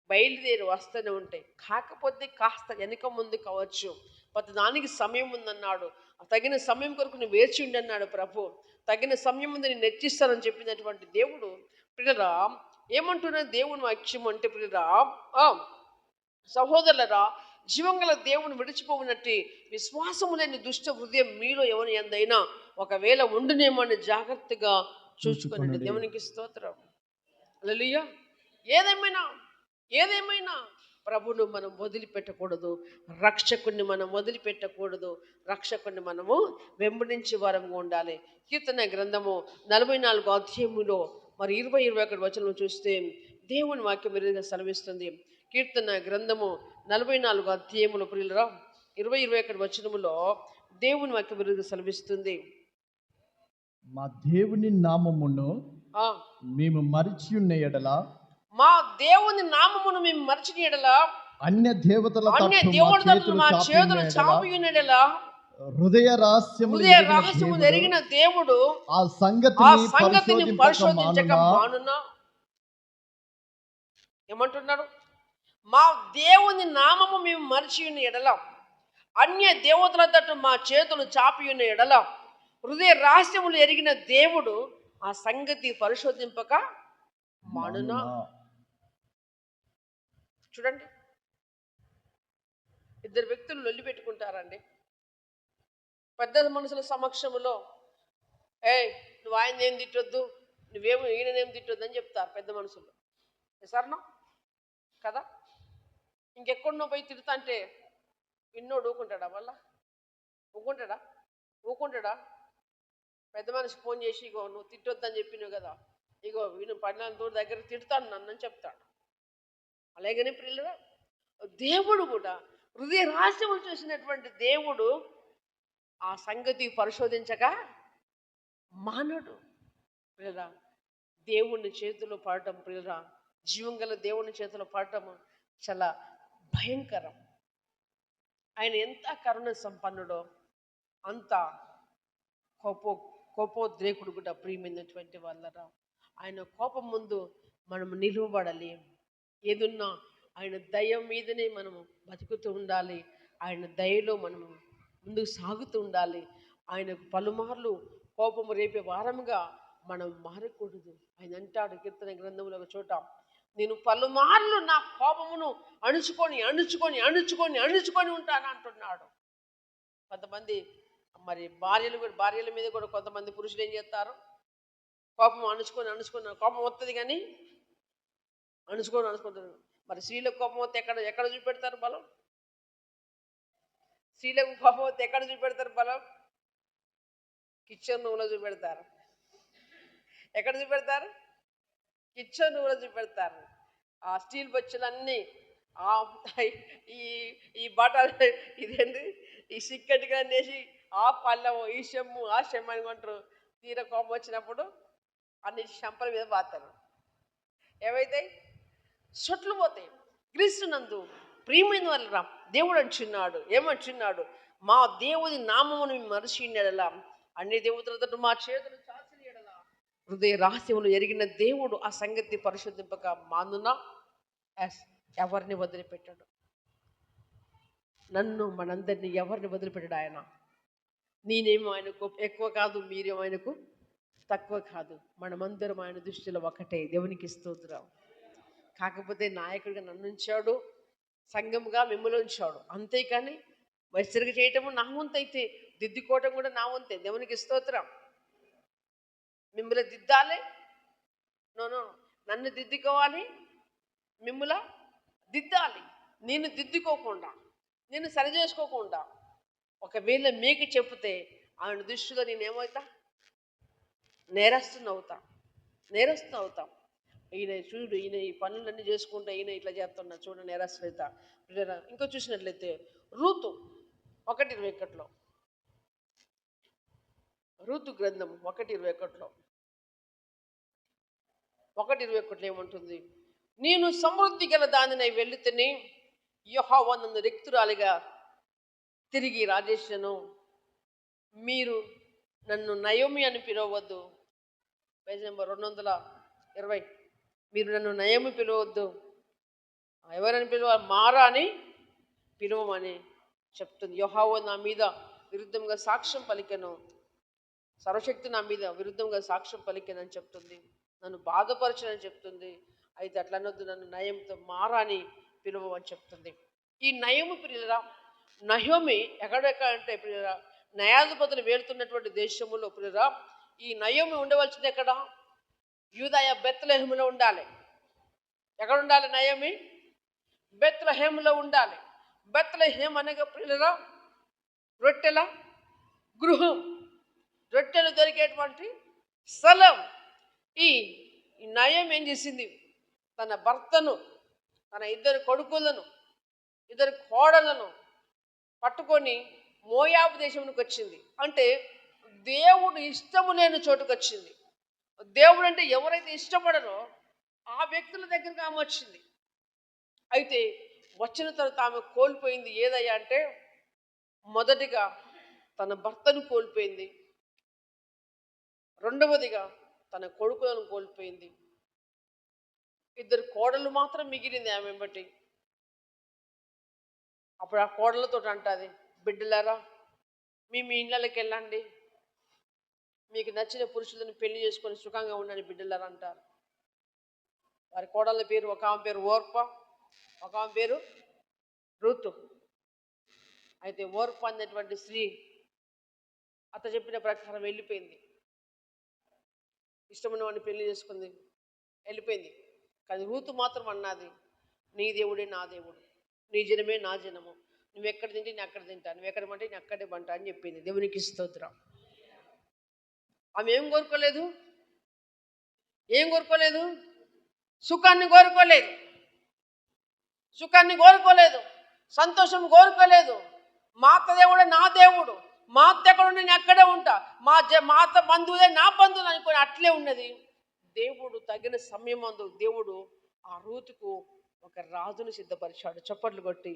బయలుదేరి వస్తూనే ఉంటాయి. కాకపోతే కాస్త వెనుక ముందు కావచ్చు, ప్రతి దానికి సమయం ఉందన్నాడు. తగిన సమయం కొరకు నువ్వు వేచి ఉండి అన్నాడు ప్రభు. తగిన సమయం ముందు నేను నెచ్చిస్తానని చెప్పినటువంటి దేవుడు. పిల్లరా, ఏమంటున్నారు దేవుని వాక్యం అంటే, పిల్లరా, సహోదరులరా, జీవంగల దేవుని విడిచిపోవునట్టి విశ్వాసము లేని దుష్ట హృదయం మీలో ఎవరి ఎందైనా ఒకవేళ ఉండునేమో అని జాగ్రత్తగా చూసుకునండి. దేవునికి స్తోత్రం. హల్లెలూయా. ఏదేమైనా ప్రభును మనం వదిలిపెట్టకూడదు, రక్షకుడిని మనం వదిలిపెట్టకూడదు, రక్షకుడిని మనము వెంబడించే వారంగా ఉండాలి. కీర్తన గ్రంథము 44వ అధ్యాయములో మరి 20-21 చూస్తే దేవుని వాక్యం విరిగా సెలవిస్తుంది. కీర్తన గ్రంథము 44వ అధ్యాయములో ప్రియులరా 20-21 దేవుని వాక్యం విరిగా సెలవిస్తుంది. మా దేవుని నామమును మేము మరిచి ఉన్న ఎడల, మా దేవుని నామమును మేము మరిచిన ఎడల, అన్య దేవతల మా చేతులు చాపి ఉన్న ఎడల, హృదయ రహస్యము ఎరిగిన దేవుడు ఆ సంగతిని పరిశోధించక మానునా. ఏమంటున్నాడు? మా దేవుని నామము మేము మరిచి ఉన్న ఎడల, అన్య దేవతల తట్టు మా చేతులు చాపి ఉన్న ఎడల, హృదయ రహస్యములు ఎరిగిన దేవుడు ఆ సంగతి పరిశోధింపక మానునా? చూడండి, ఇద్దరు వ్యక్తులు లొల్లి పెట్టుకుంటారండి పెద్ద మనుషుల సమక్షంలో. నువ్వు ఆయన ఏం తిట్టొద్దు, నువ్వేమో ఈయననేం తిట్టొద్దు అని చెప్తారు పెద్ద మనుషులు. సరేనా కదా? ఇంకెక్కడో పోయి తిడతా అంటే ఇన్నోడు ఊకుంటాడా? మళ్ళా ఊకుంటాడా? పెద్ద మనిషి ఫోన్ చేసి, ఇగో నువ్వు తిట్టొద్దని చెప్పినావు కదా, ఇగో వీళ్ళు పడినంత దగ్గర తిడతాను నన్ను అని చెప్తాడు. అలాగని ప్రియులరా, దేవుడు కూడా హృదయ రహస్యములు చూసినటువంటి దేవుడు ఆ సంగతి పరిశోధించక మానడు. ప్రియులరా, దేవుని చేతిలో పడటం, ప్రియులరా, జీవం గల దేవుని చేతిలో పడటం చాలా భయంకరం. ఆయన ఎంత కరుణ సంపన్నుడో అంత కోపోద్రేకుడు కూడా ప్రియమైనటువంటి వాళ్ళరా. ఆయన కోపం ముందు మనము నిలువబడాలి. ఏదున్నా ఆయన దయ మీదనే మనము బతుకుతూ ఉండాలి. ఆయన దయలో మనము ముందుకు సాగుతూ ఉండాలి. ఆయన పలుమార్లు కోపము రేపే వారముగా మనం మారకూడదు. ఆయన అంటాడు కీర్తన గ్రంథంలో ఒక చోట, నేను పలుమార్లు నా కోపమును అణుచుకొని అణుచుకొని అణుచుకొని అణుచుకొని ఉంటాను అంటున్నాడు. కొంతమంది మరి భార్యల మీద కూడా కొంతమంది పురుషులు ఏం చేస్తారు? కోపం అణుచుకొని కోపం వస్తుంది కానీ అణుచుకుంటారు. మరి స్త్రీలకు కోపం వస్తే ఎక్కడ చూపెడతారు బలం? స్త్రీలకు కోపం వస్తే ఎక్కడ చూపెడతారు బలం? కిచెన్ రూమ్లో చూపెడతారు. ఎక్కడ చూపెడతారు? కిచెన్ రూమ్లో చూపెడతారు. ఆ స్టీల్ బొచ్చులన్నీ ఈ బట్టలు ఇదేంటి ఈ సిక్కటిగా అనేసి ఆ పళ్ళము ఈ చెమ్ము ఆ చెమ్ము అనుకుంటారు. తీర కోపం వచ్చినప్పుడు అన్ని చెంపల మీద బాతారు. ఏవైతే సొట్లు పోతాయి. క్రీస్తునందు ప్రియమైన వాళ్ళ దేవుడు అంటున్నాడు, ఏమంటున్నాడు? మా దేవుని నామమును మరచినలా, అన్ని దేవతలతో మా చేతులు చాచిన ఎడల, హృదయ రహస్యములు ఎరిగిన దేవుడు ఆ సంగతి పరిశోధింపక మానునా? ఎవరిని వదిలిపెట్టాడు? నన్ను మనందరినీ ఎవరిని వదిలిపెట్టాడు ఆయన? నేనేమో ఆయనకు ఎక్కువ కాదు, మీరేమో ఆయనకు తక్కువ కాదు. మనమందరం ఆయన దృష్టిలో ఒకటే. దేవునికి స్తోత్రం. కాకపోతే నాయకుడిగా నన్ను ఉంచాడు, సంఘముగా మిమ్మల్ని ఉంచాడు, అంతేకాని వైసరిగా చేయటము నా వంతు అయితే దిద్దుకోవటం కూడా నా వంతే. దేవునికి స్తోత్రం. మిమ్మల్ని దిద్దాలి, నన్ను దిద్దుకోవాలి, మిమ్మల్ని దిద్దాలి. నేను దిద్దుకోకుండా, నేను సరి చేసుకోకుండా ఒకవేళ మీకు చెప్తే ఆయన దృష్టిలో నేనేమవుతా? నేరస్తుని అవుతా. ఈయన చూడు, ఈయన ఈ పనులన్నీ చేసుకుంటా ఈయన ఇట్లా చేస్తున్నా చూడ, నేరస్తులైతా. ఇంకో చూసినట్లయితే రూతు 1:21, రూతు గ్రంథం 1:21 ఏమంటుంది? నేను సమృద్ధి గల దానినై వెళ్ళితేనే యెహోవా నన్ను రిక్తురాలిగా తిరిగి రాజేశను. మీరు నన్ను నయోమి అని పిలవద్దు. Page number 220. మీరు నన్ను నయోమి పిలవద్దు, ఎవరని పిలవాలి? మారా అని పిలువమని చెప్తుంది. యెహోవా నా మీద విరుద్ధంగా సాక్ష్యం పలికెను, సర్వశక్తి నా మీద విరుద్ధంగా సాక్ష్యం పలికెనని చెప్తుంది. నన్ను బాధపరచనని చెప్తుంది. అయితే అట్లా అనొద్దు, నన్ను నయంతో మారా అని పిలువమని చెప్తుంది. ఈ నయము ప్రియులరా, నయోమి ఎక్కడెక్కడ అంటే ప్రియులరా, న్యాయాధిపతులు వేడుతున్నటువంటి దేశములో ప్రియులరా, ఈ నయోమి ఉండవలసింది ఎక్కడ? యూదయ బెత్లెహేములో ఉండాలి. ఎక్కడ ఉండాలి నయోమి? బెత్లెహేములో ఉండాలి. బెత్లెహేం అనగా ప్రియులరా రొట్టెల గృహం, రొట్టెలు దొరికేటువంటి స్థలం. ఈ నయోమి ఏం చేసింది? తన భర్తను, తన 2 కొడుకులను, 2 కోడలను పట్టుకొని మోయాబు దేశంలోకి వచ్చింది. అంటే దేవుడు ఇష్టము లేని చోటుకు వచ్చింది. దేవుడు అంటే ఎవరైతే ఇష్టపడరో ఆ వ్యక్తుల దగ్గరకు ఆమె వచ్చింది. అయితే వచ్చిన తర్వాత ఆమె కోల్పోయింది ఏదయ్యా అంటే, మొదటిగా తన భర్తను కోల్పోయింది, రెండవదిగా తన కొడుకులను కోల్పోయింది, 2 కోడలు మాత్రం మిగిలింది ఆమె బట్టి. అప్పుడు ఆ కోడలతో అంటది, బిడ్డలారా మీ మీ ఇళ్ళకి వెళ్ళండి, మీకు నచ్చిన పురుషులను పెళ్లి చేసుకొని సుఖంగా ఉండండి బిడ్డలారా అంటారు. వారి కోడళ్ళ పేరు, ఒక ఆమె పేరు ఓర్ప, ఒక ఆమె పేరు రూతు. అయితే ఓర్ప అనేటువంటి స్త్రీ అత చెప్పిన ప్రకారం వెళ్ళిపోయింది. ఇష్టమైన వాడిని పెళ్లి చేసుకుంది, వెళ్ళిపోయింది. కానీ రూతు మాత్రం అన్నది, నీ దేవుడే నా దేవుడు, నీ జనమే నా జనము, నువ్వు ఎక్కడ తింటే నేను అక్కడ తింటా, నువ్వు ఎక్కడ పంటే నేను అక్కడే పంటా అని చెప్పింది. దేవునికి స్తోత్రం. ఆమె ఏం కోరుకోలేదు, సుఖాన్ని కోరుకోలేదు, సంతోషం కోరుకోలేదు. మా అత్త దేవుడే నా దేవుడు, మా అత్త ఎక్కడ నేను అక్కడే ఉంటా, మా అత్త బంధువులే నా బంధువులు అనుకొని అట్లే ఉన్నది. దేవుడు తగిన సమయం అందు దేవుడు ఆ రూతుకు ఒక రాజును సిద్ధపరిచాడు. చప్పట్లు కొట్టి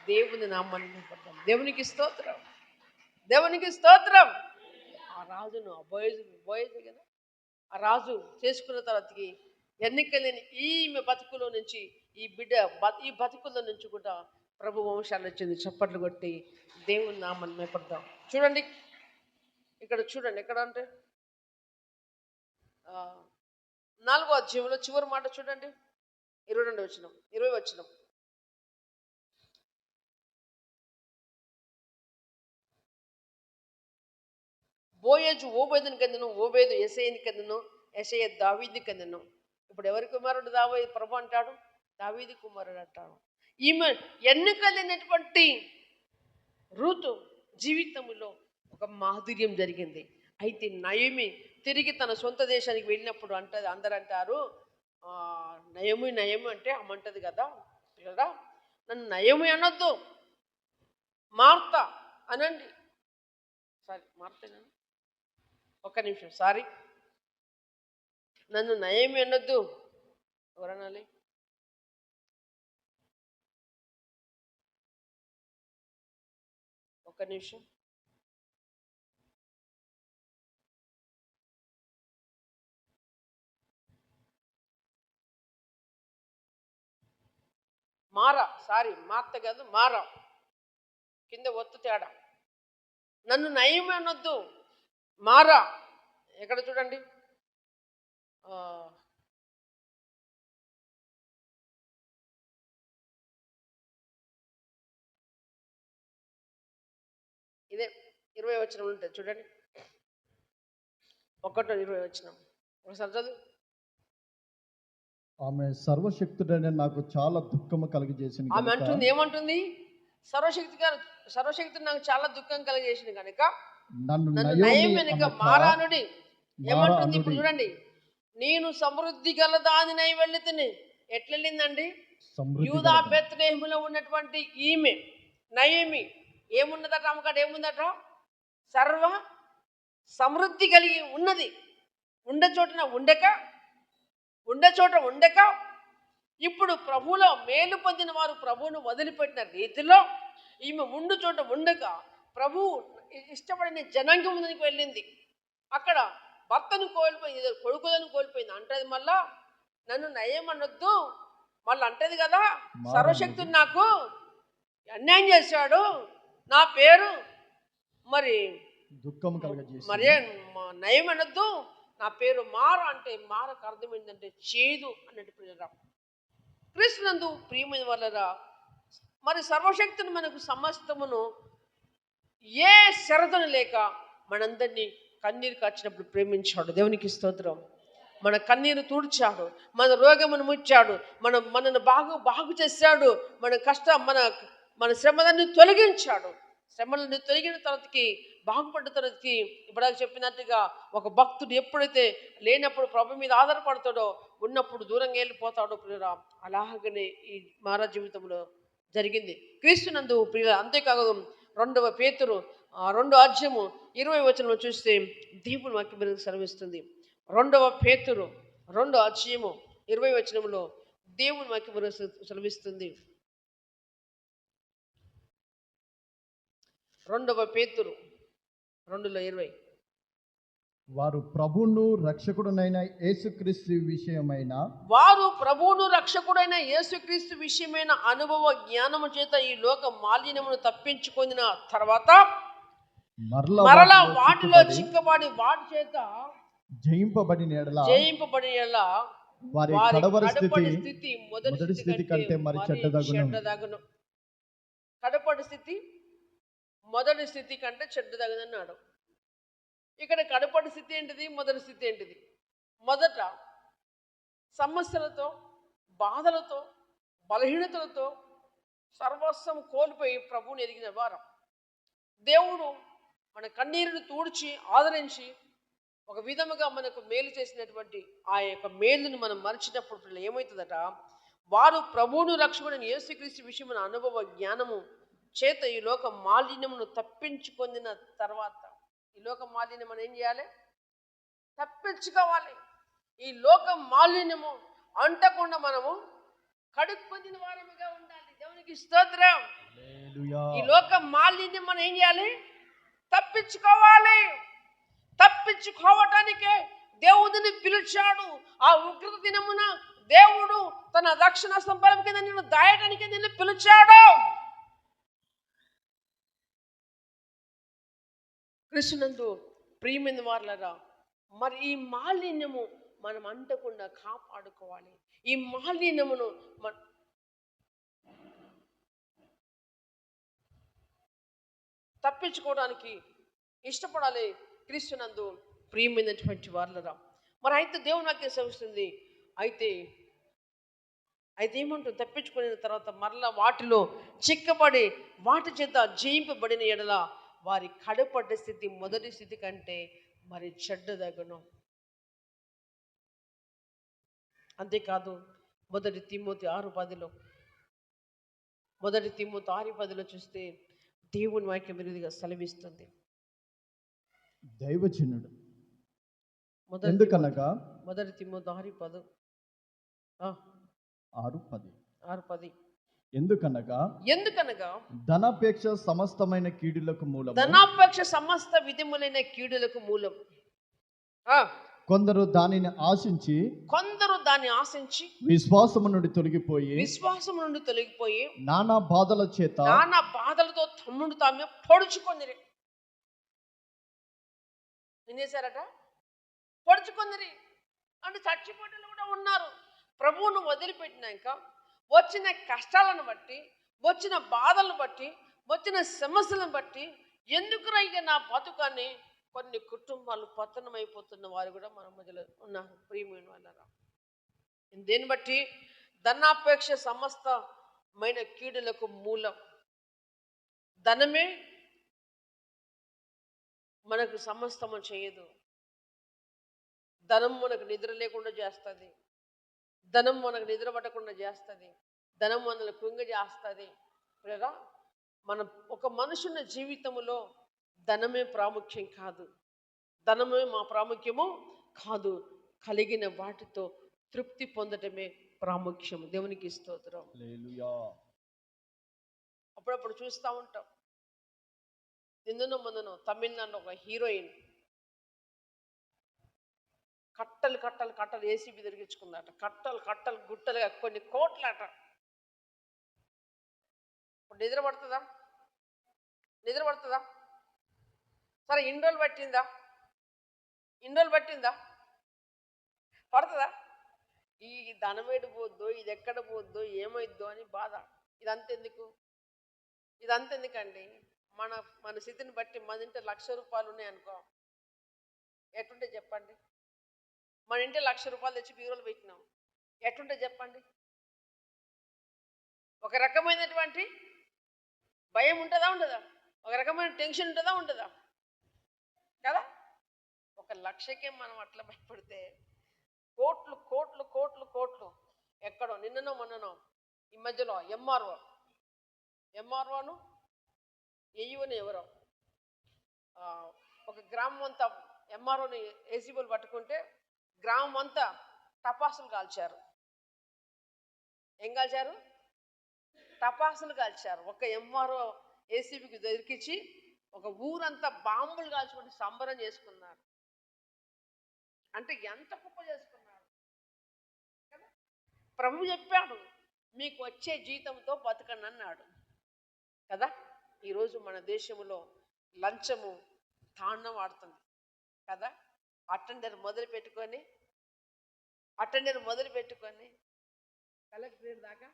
దేవుని నామాన్ని పడతాం. దేవునికి స్తోత్రం. ఆ రాజును బోయజు కదా, ఆ రాజు చేసుకున్న తర్వాతకి ఎన్నిక లేని ఈమె బతుకులో నుంచి ఈ బతుకుల్లో నుంచి కూడా ప్రభు వంశాలు వచ్చింది. చప్పట్లు కొట్టి దేవుని నామాన్ని పడతాం. చూడండి ఇక్కడ చూడండి, ఎక్కడ అంటే 4వ అధ్యాయంలో చివరి మాట చూడండి, 20 వచనం. బోయజు ఓబేదుని కందెను, ఓబేదు యెషయని కందెను, యెషయ దావీదుని కందెను. ఇప్పుడు ఎవరి కుమారుడు దావీదు? ప్రభు అంటాడు దావీదు కుమారుడు అంటాడు. ఈమె ఎన్నికలేనటువంటి రూతు జీవితంలో ఒక మాధుర్యం జరిగింది. అయితే నయమి తిరిగి తన సొంత దేశానికి వెళ్ళినప్పుడు అంటది, అందరు అంటారు, నయమి అంటే అమ్మంటది కదా, నన్ను నయమి అనొద్దు, మార్త అనండి. సారీ, మార్తేనా? ఒక్క నిమిషం, సారీ, నన్ను నయమి అనొద్దు, ఎవరనాలి? ఒక్క నిమిషం. మార్త కాదు, మారా, కింద ఒత్తు తేడా. నన్ను నయమి అనొద్దు, మారా. ఎక్కడ చూడండి, ఇదే 20 వచనం ఉంటుంది చూడండి, 1-20 వచనం ఒకసారి చదువు. ఆమె సర్వశక్తుడైన నాకు చాలా దుఃఖము కలిగజేసింది. ఆమె అంటుంది, ఏమంటుంది? సర్వశక్తుడు నాకు చాలా దుఃఖం కలిగజేసింది కనుక నన్ను నయమి మారానుడి. ఏమంటుంది ఇప్పుడు చూడండి, నేను సమృద్ధి గల దానినై వెళ్ళితిని. ఎట్లెళ్ళిందండి? యూదా బెత్లెహేములో ఉన్నటువంటి ఈమె నయమి ఏమున్నదట, అమ్మకాడ ఏముందట? సర్వ సమృద్ధి కలిగి ఉన్నది. ఉండే చోట ఉండక ఇప్పుడు ప్రభువులో మేలు పొందిన వారు ప్రభువును వదిలిపెట్టిన రీతిలో ఈమె ఉండు చోట ఉండక ప్రభువు ఇష్టపడిన జనాంగం ముందుకు వెళ్ళింది. అక్కడ భర్తను కోల్పోయింది, కొడుకులను కోల్పోయింది. అంటది మళ్ళా నన్ను నయమనొద్దు, మళ్ళీ అంటది కదా, సర్వశక్తుడు నాకు అన్యాయం చేశాడు, నా పేరు మరి దుఃఖం కలిగజేసి, మరే నయమనొద్దు, నా పేరు మార. అంటే మారకు అర్థం ఏంటంటే చేదు అన్నట్టు. ప్రియరా, క్రీస్తునందు ప్రియమైన వాళ్ళరా, మరి సర్వశక్తుని మనకు సమస్తమును ఏ శరతను లేక మనందరినీ కన్నీరు కాచినప్పుడు ప్రేమించాడు. దేవునికి స్తోత్రం. మన కన్నీరు తుడిచాడు, మన రోగమును ముచ్చాడు, మనను బాగు చేశాడు, మన శ్రమలను తొలగించాడు. శ్రమలను తొలగిన తర్వాతకి, బాగుపడ్డ తర్వాతకి, ఇప్పుడు చెప్పినట్టుగా ఒక భక్తుడు ఎప్పుడైతే లేనప్పుడు ప్రభు మీద ఆధారపడతాడో, ఉన్నప్పుడు దూరంగా వెళ్ళిపోతాడో ప్రియురా, అలాగనే ఈ మానవ జీవితంలో జరిగింది క్రీస్తునందు ప్రియుల. అంతేకాదు 2 పేతురు 2వ అధ్యాయము 20 వచనం చూస్తే దేవుని వాక్యం మనకు సెలవిస్తుంది. 2 పేతురు 2వ అధ్యాయము 20 వచనంలో దేవుని వాక్యం మనకు సెలవిస్తుంది. 2 పేతురు 2:20. వారు ప్రభువును రక్షకుడునైన యేసుక్రీస్తు విషయమైన వారు ప్రభువును రక్షకుడైన యేసుక్రీస్తు విషయమైన అనుభవ జ్ఞానము చేత ఈ లోక మాలిన్యమును తప్పించుకొనిన తర్వాత మరలా వాటిలో చిక్కబడి వాటి చేత జయింపబడిన ఎడల వారి కడపడి కడవరి స్థితి మొదటి స్థితి కంటే మరి చెడ్డదగును. కడపడి స్థితి మొదటి స్థితి కంటే చెడ్డదగదన్నాడు. ఇక్కడ కడపడి స్థితి ఏంటిది, మొదటి స్థితి ఏంటిది? మొదట సమస్యలతో, బాధలతో, బలహీనతలతో సర్వస్వం కోల్పోయి ప్రభువుని ఎరిగిన వారం. దేవుడు మన కన్నీరుని తూడ్చి ఆదరించి ఒక విధముగా మనకు మేలు చేసినటువంటి ఆ యొక్క మేలుని మనం మరిచినప్పుడు ఏమవుతుందట, వారు ప్రభువును రక్షకుడైన యేసుక్రీస్తు విషయమైన అనుభవ జ్ఞానము చేత ఈ లోక మాలిన్యమును తప్పించుకొందిన తర్వాత, ఈ లోక మాలిన్యం మనం ఏం చేయాలి? తప్పించుకోవాలి. ఈ లోక మాలిన్యము అంటకుండా మనము కడుక్కొందిన వారముగా ఉండాలి. దేవునికి స్తోత్రం. ఈ లోక మాలిన్యం మనం ఏం చేయాలి? తప్పించుకోవాలి. తప్పించుకోవటానికే దేవుడిని పిలిచాడు. ఆ ఉగ్రత దినమున దేవుడు తన రక్షణ సంబరం కింద నిన్ను దాయటానికి నిన్ను పిలిచాడు. కృష్ణునందు ప్రియమైన వారలారా, మరి ఈ మాలిన్యము మనం అంటకుండా కాపాడుకోవాలి. ఈ మాలిన్యమును తప్పించుకోవడానికి ఇష్టపడాలి. క్రీస్తునందు ప్రియమైనటువంటి వారలారా, మరి అయితే దేవుని వాక్యం సెలవిస్తుంది, అయితే ఏమంటుంది? తప్పించుకున్న తర్వాత మరలా వాటిలో చిక్కబడి వాటి చేత జయింపబడిన ఎడల వారి కడపడ్డ స్థితి మొదటి స్థితి కంటే మరి చెడ్డదగును. అంతేకాదు, మొదటి తిమోతి 6:10 చూస్తే దేవుని వాక్యం విరుదిగా సెలవిస్తుంది. దైవజనుడు ఎందుకనగా మొదటి తిమోతి 6:10 ఎందుకనగా ధనాపేక్ష సమస్తమైన కీడులకు మూలం. ధనాపేక్ష సమస్త విధములైన కీడులకు మూలం. కొందరు దానిని ఆశించి విశ్వాసము నుండి తొలగిపోయి నానా బాధలతో తమ్ముడు తామే పొడుచుకొందిరి. వినేశారట? పొడుచుకొందిరి అంటే చచ్చిపోయేటోళ్ళు కూడా ఉన్నారు. ప్రభువును వదిలిపెట్టినాక వచ్చిన కష్టాలను బట్టి, వచ్చిన బాధలను బట్టి, వచ్చిన సమస్యలను బట్టి ఎందుకు రైగా నా బతుకని కొన్ని కుటుంబాలు పతనమైపోతున్న వారు కూడా మన మధ్యలో ఉన్నారు. ప్రియమైన వాళ్ళరా, దేన్ని బట్టి? ధనాపేక్ష సమస్తమైన కీడులకు మూలం. ధనమే మనకు సమస్తము చేయదు. ధనం మనకు నిద్ర లేకుండా చేస్తుంది. ధనం మనకు నిద్ర పట్టకుండా చేస్తుంది. ధనం మనల్ని కృంగ చేస్తుంది. లేదా మన ఒక మనుషుని జీవితంలో ధనమే ప్రాముఖ్యం కాదు. ధనమే మా ప్రాముఖ్యము కాదు. కలిగిన వాటితో తృప్తి పొందటమే ప్రాముఖ్యం. దేవునికి స్తోత్రం. అప్పుడప్పుడు చూస్తూ ఉంటాం. నిన్ననో మొన్ననో తమిళనాడులో ఒక హీరోయిన్ కట్టలు ఏసీబీ తిరిగించుకుందట. కట్టలు గుట్టలుగా కొన్ని కోట్లట. ఇప్పుడు నిద్ర పడుతుందా? సరే, ఇన్ని రోజులు పట్టిందా? పడుతుందా? ఈ ధనమేడు పోద్దో, ఇది ఎక్కడ పోద్దో, ఏమైద్దో అని బాధ. ఇదంతా ఎందుకండి? మన స్థితిని బట్టి మన ఇంటి ₹1,00,000 ఉన్నాయనుకో, ఎట్టుంటే చెప్పండి? మన ఇంటి ₹1,00,000 తెచ్చి బీరోలు పెట్టినాం, ఎట్టుంటే చెప్పండి? ఒక రకమైనటువంటి భయం ఉండదా? ఒక రకమైన టెన్షన్ ఉండదా కదా? 1,00,000కే మనం అట్లా భయపడితే కోట్లు ఎక్కడో నిన్ననో మొన్ననో ఈ మధ్యలో ఎంఆర్ఓను ఏఈఓని ఎవరో ఒక గ్రామం అంతా ఎంఆర్ఓని ఏసీబీలు పట్టుకుంటే గ్రామం అంతా టపాసులు కాల్చారు. ఏం కాల్చారు? టపాసులు కాల్చారు. ఒక ఎంఆర్ఓ ఏసీబీకి దొరికించి ఒక ఊరంతా బాంబులు కాల్చుకొని సంబరం చేసుకున్నారు. అంటే ఎంత గొప్ప చేసుకున్నాడు కదా. ప్రభు చెప్పాడు, మీకు వచ్చే జీతంతో బతకండి అన్నాడు కదా. ఈరోజు మన దేశంలో లంచము తాండం ఆడుతుంది కదా. అటెండర్ మొదలు పెట్టుకొని కలెక్టరేట్ దాకా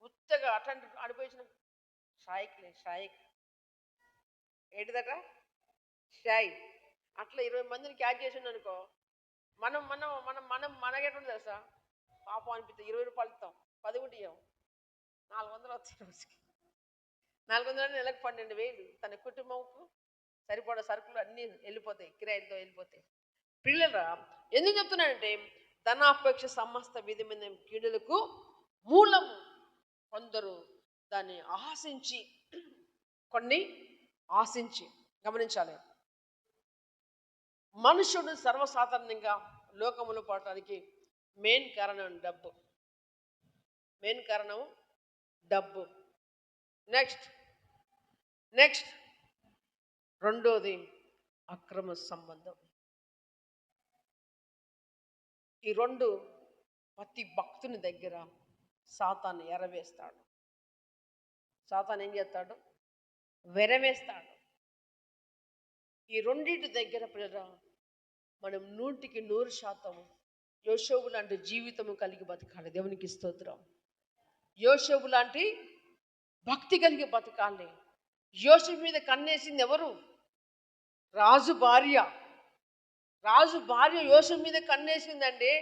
ఉత్తగా అటెండర్ ఆడిపోయించిన షాయిక్ ఏంటిదట షాయి. అట్లా 20 మందిని క్యాచ్ చేసిండు అనుకో, మనం మనం మనం మనం మనకేటుంది తెలుసా, పాపం అనిపిస్తుంది. 20 రూపాయలు ఇస్తాం, 10 కూడా ఇవ్వం, 400 వస్తాయి రోజుకి. 400 నెలకు 12,000 తన కుటుంబంకు సరిపడా సరుకులు అన్నీ వెళ్ళిపోతాయి, కిరాయిలతో వెళ్ళిపోతాయి. పిల్లరా, ఎందుకు చెప్తున్నానంటే ధనాపేక్ష సమస్త విధమైన కీడులకు మూలము. కొందరు దాన్ని ఆశించి గమనించాలి. మనుషుడు సర్వసాధారణంగా లోకములో పడటానికి మెయిన్ కారణం డబ్బు. నెక్స్ట్ రెండోది అక్రమ సంబంధం. ఈ రెండు ప్రతి భక్తుని దగ్గర సాతాను ఎరవేస్తాడు. సాతాను ఏం చేస్తాడు? వెరవేస్తాడు. ఈ రెండింటి దగ్గర పిల్లరా మనం 100% యోషోబు లాంటి జీవితము కలిగి బతకాలి. దేవునికి స్తోత్రం. యోషోబు లాంటి భక్తి కలిగి బతకాలి. యోషోబు మీద కన్నేసింది ఎవరు? రాజు భార్య యోషోబు మీద కన్నేసిందండి,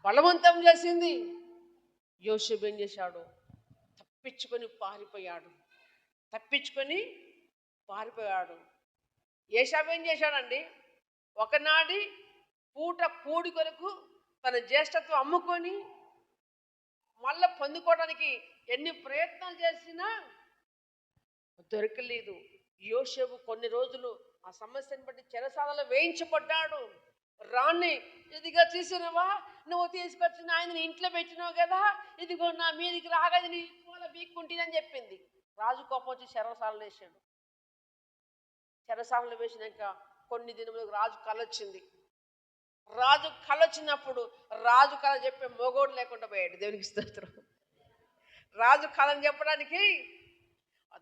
బలవంతం చేసింది. యోషోబు ఏం చేశాడు? తప్పించుకొని పారిపోయాడు. ఏశావు ఏం చేశాడండి? ఒకనాడి పూట కూడి కొరకు తన జ్యేష్ఠత్వం అమ్ముకొని మళ్ళీ పొందుకోవడానికి ఎన్ని ప్రయత్నాలు చేసినా దొరకలేదు. యోషేపు కొన్ని రోజులు ఆ సమస్యను బట్టి చెరసాలలో వేయించబడ్డాడు. రాణి, ఇదిగా చూసినవా, నువ్వు తీసుకొచ్చిన ఆయనని ఇంట్లో పెట్టినావు కదా, ఇదిగో నా మీదికి రాగది నీ పూల బీక్కుంటుందని చెప్పింది. రాజు కోపం వచ్చి చెరసాలలో వేసినాక కొన్ని దినములకు రాజు కళ వచ్చినప్పుడు రాజు కళ చెప్పే మొగోడు లేకుండా పోయాడు. దేవునికి స్తోత్రం. రాజు కళను చెప్పడానికి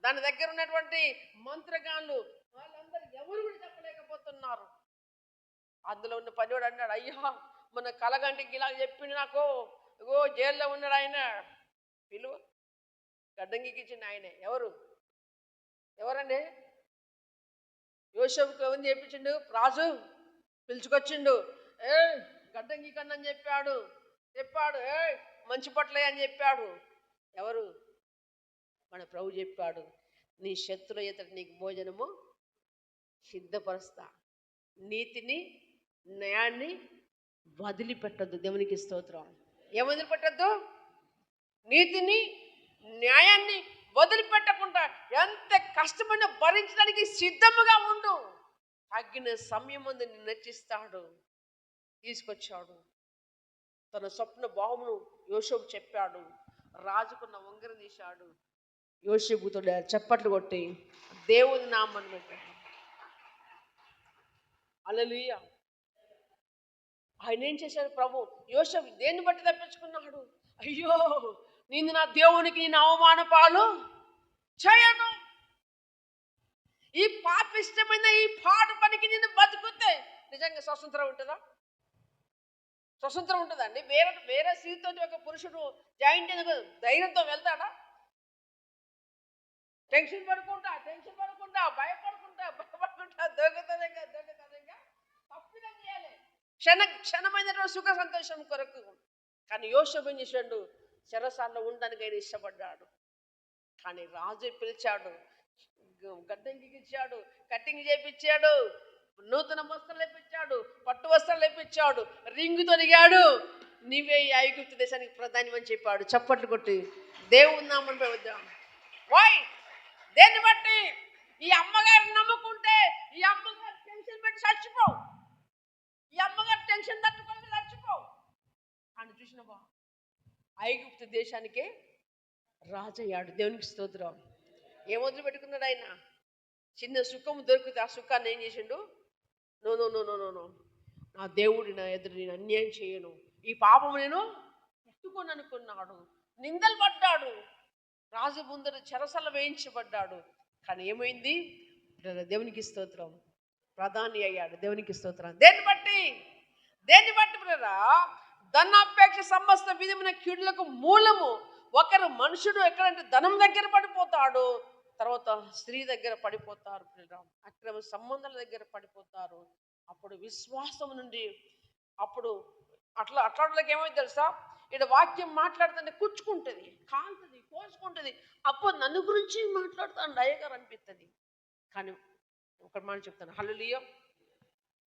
దాని దగ్గర ఉన్నటువంటి మంత్రగాళ్ళు వాళ్ళందరూ ఎవరు కూడా చెప్పలేకపోతున్నారు. అందులో ఉన్న పనివాడు అన్నాడు, అయ్యా మన కలగంటికి ఇలా చెప్పిండు నాకు, ఇగో జైల్లో ఉన్నాడు ఆయన, పిలువ. గడ్డంగికి ఇచ్చిండు ఆయనే. ఎవరండి? యోషేపుకు ఎవరిని చెప్పించిండు? రాజు పిలుచుకొచ్చిండు. గడ్డంగి కన్నని చెప్పాడు. మంచి పట్లే అని చెప్పాడు. ఎవరు? మన ప్రభు చెప్పాడు, నీ శత్రుల ఎదుట నీకు భోజనము సిద్ధపరుస్తా, నీతిని న్యాయాన్ని వదిలిపెట్టద్దు. దేవునికి స్తోత్రం. ఏం వదిలిపెట్టద్దు? నీతిని న్యాయాన్ని వదిలిపెట్టకుండా ఎంత కష్టమైనా భరించడానికి సిద్ధముగా ఉండు. తగిన సమయం ముందు నిన్ను నచ్చిస్తాడు. తీసుకొచ్చాడు. తన స్వప్న భావమును యోషేపు చెప్పాడు. రాజుకున్న ఉంగరం తీశాడు. యోషేపుతో చప్పట్లు కొట్టి దేవుని నామమున పెట్టాడు. హల్లెలూయా. ఆయన ఏం చేశాడు? ప్రభు యోషేపు దేన్ని బట్టి తప్పించుకున్నాడు? అయ్యో, నేను నా దేవునికి నేను అవమాన పాలు చేయను. ఈ పాపిష్టమైన ఈ పాడు పనికి నేను బతుకుతే నిజంగా స్వతంత్రం ఉంటుందా? స్వతంత్రం ఉంటుందండి? వేరే స్త్రీతో ఒక పురుషుడు జాయింట్ ధైర్యంతో వెళ్తాడా? టెన్షన్ పడుకుంటా భయపడుకుంటా దొంగతనంగా తప్పిదం చేయాలి, క్షణమైనటువంటి సుఖ సంతోషం కొరకు. కానీ యోషేపు ఏం చేశాడు? చెరసాలలో ఉండడానికి ఆయన ఇష్టపడ్డాడు. కానీ రాజు పిలిచాడు, గడ్డంకి ఇచ్చాడు, కట్టింగ్ చేయించాడు, నూతన వస్త్రాలు లేపించాడు, పట్టు వస్త్రాలు లేపించాడు, రింగు తొడిగాడు. నీవే ఐగుప్తు దేశానికి ప్రధాని అని చెప్పాడు. చప్పట్లు కొట్టి దేవుని నామమున వద్దాం. దేన్ని బట్టి? ఈ అమ్మగారిని నమ్ముకుంటే ఈ అమ్మగారు టెన్షన్ పెట్టి చచ్చిపోవు, ఈ అమ్మగారు టెన్షన్ తట్టుకుంటే చచ్చిపోవు. అని చూసినవా, ఐగుప్తు దేశానికే రాజయ్యాడు. దేవునికి స్తోత్రం. ఏం వదిలిపెట్టుకున్నాడు ఆయన? చిన్న సుఖం దొరికితే ఆ సుఖాన్ని ఏం చేసిండు? No no no no no no, నా దేవుడి నా ఎదురు నేను అన్యాయం చేయను, ఈ పాపం నేను ఎత్తుకొని అనుకున్నాడు. నిందలు పడ్డాడు, రాజు ముందర చెరసల వేయించబడ్డాడు. కానీ ఏమైంది? దేవునికి స్తోత్రం, ప్రధాని అయ్యాడు. దేవునికి స్తోత్రం. దేన్ని బట్టి బ్రదరా? ధనాపేక్ష సమస్త విధమైన కీడులకు మూలము. ఒకరు మనుషుడు ఎక్కడంటే ధనం దగ్గర పడిపోతాడు, తర్వాత స్త్రీ దగ్గర పడిపోతారు బ్రదరా, అక్రమ సంబంధాల దగ్గర పడిపోతారు. అప్పుడు విశ్వాసం నుండి అప్పుడు అట్లాంటికి ఏమైంది తెలుసా? ఇక్కడ వాక్యం మాట్లాడుతుంటే కూర్చుకుంటుంది, కాలుతుంది, కోసుకుంటుంది. అప్పుడు నన్ను గురించి మాట్లాడుతాను అయ్యగారు అనిపిస్తుంది. కానీ ఒక మాట చెప్తాను, హల్లెలూయా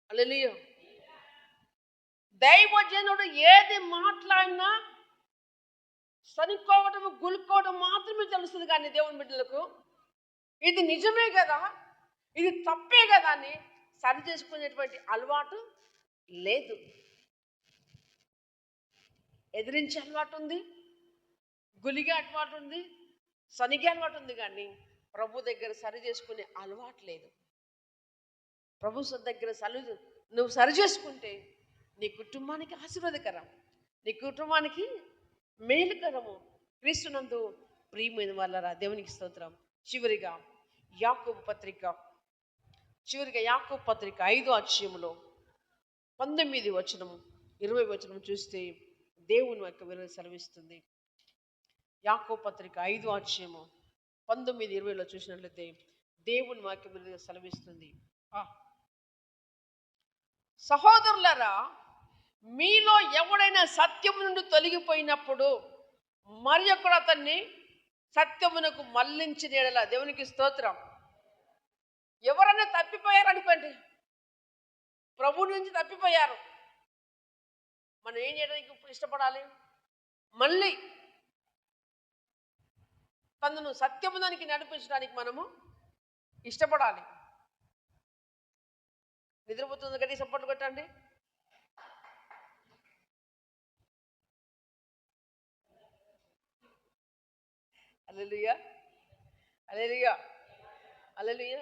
హల్లెలూయా. దైవజనుడు ఏది మాట్లాడినా సనుక్కోవటం గులుక్కోవడం మాత్రమే తెలుస్తుంది. కానీ దేవుని బిడ్డలకు ఇది నిజమే కదా, ఇది తప్పే కదా అని సరి చేసుకునేటువంటి అలవాటు లేదు. ఎదిరించే అలవాటు ఉంది, గులిగే అలవాటు ఉంది, సనిగే అలవాటు ఉంది. కానీ ప్రభు దగ్గర సరి చేసుకునే అలవాటు లేదు. ప్రభు దగ్గర నువ్వు సరి చేసుకుంటే నీ కుటుంబానికి ఆశీర్వాదకరం, నీ కుటుంబానికి మేలుకరము. క్రీస్తునందు ప్రియమైన వాళ్ళరా, దేవునికి స్తోత్రం. చివరిగా యాకోబు పత్రిక 5వ అధ్యాయములో 19 వచనం 20 వచనం చూస్తే దేవుని యొక్క విలువ సెలవిస్తుంది. యాకోబు పత్రిక 5వ అధ్యాయము 19-20లో చూసినట్లయితే దేవుని వాక్య విలువ సెలవిస్తుంది. సహోదరులారా, మీలో ఎవడైనా సత్యం నుండి తొలగిపోయినప్పుడు మరి ఒకడు అతన్ని సత్యమునకు మళ్ళించిన యెడల, దేవునికి స్తోత్రం. ఎవరైనా తప్పిపోయారు అనుకోండి, ప్రభు నుంచి తప్పిపోయారు, మనం ఏం చేయడానికి ఇష్టపడాలి? మళ్ళీ తనను సత్యముదానికి నడిపించడానికి మనము ఇష్టపడాలి. నిద్రపోతుంది గట్టి సపోర్ట్ కొట్టండి. హల్లెలూయా హల్లెలూయా హల్లెలూయా.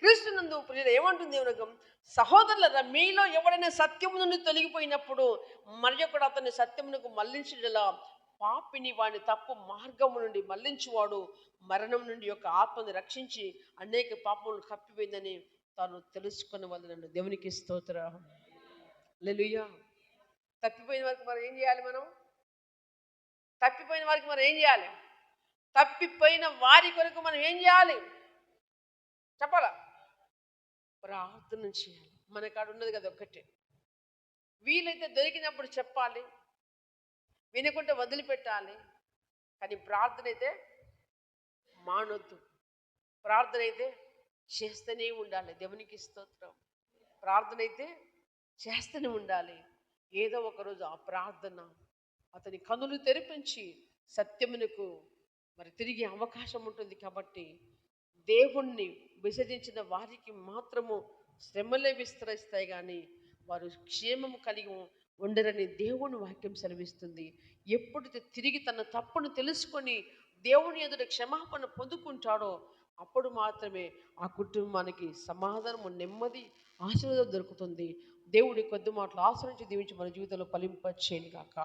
క్రీస్తునందు ప్రియులు ఏమంటుంది దేవునకం? సహోదరులారా, మీలో ఎవడైనా సత్యము నుండి తొలగిపోయినప్పుడు మరి ఒకడు అతన్ని సత్యమునకు మళ్ళించుటలా పాపిని వాని తప్పు మార్గము నుండి మళ్ళించువాడు మరణం నుండి యొక్క ఆత్మని రక్షించి అనేక పాపములు కప్పిపోయిందని తాను తెలుసుకున్న వలన. దేవునికి స్తోత్రం. హల్లెలూయా. తప్పిపోయిన వారికి మనం ఏం చేయాలి? తప్పిపోయిన వారి కొరకు మనం ఏం చేయాలి చెప్పాలా? ప్రార్థన చేయాలి. మన కాడ ఉన్నది కదా ఒక్కటే. వీలైతే దొరికినప్పుడు చెప్పాలి, వినకుంటే వదిలిపెట్టాలి. కానీ ప్రార్థన అయితే మానొద్దు, ప్రార్థన అయితే చేస్తూనే ఉండాలి. దేవునికి స్తోత్రం. ప్రార్థన అయితే చేస్తూనే ఉండాలి. ఏదో ఒకరోజు ఆ ప్రార్థన అతని కనులు తెరిపించి సత్యమునకు మరి తిరిగే అవకాశం ఉంటుంది. కాబట్టి దేవుణ్ణి విసర్జించిన వారికి మాత్రము శ్రమలే విస్తరిస్తాయి, కానీ వారు క్షేమము కలిగి ఉండరని దేవుని వాక్యం సెలవిస్తుంది. ఎప్పుడైతే తిరిగి తన తప్పును తెలుసుకొని దేవుని ఎదుట క్షమాపణ పొందుకుంటాడో అప్పుడు మాత్రమే ఆ కుటుంబానికి సమాధానము, నెమ్మది, ఆశీర్వాదం దొరుకుతుంది. దేవుడి కొద్ది మాటలు ఆశ్రయించి దీవించి మన జీవితంలో ఫలింపచేయను గాక.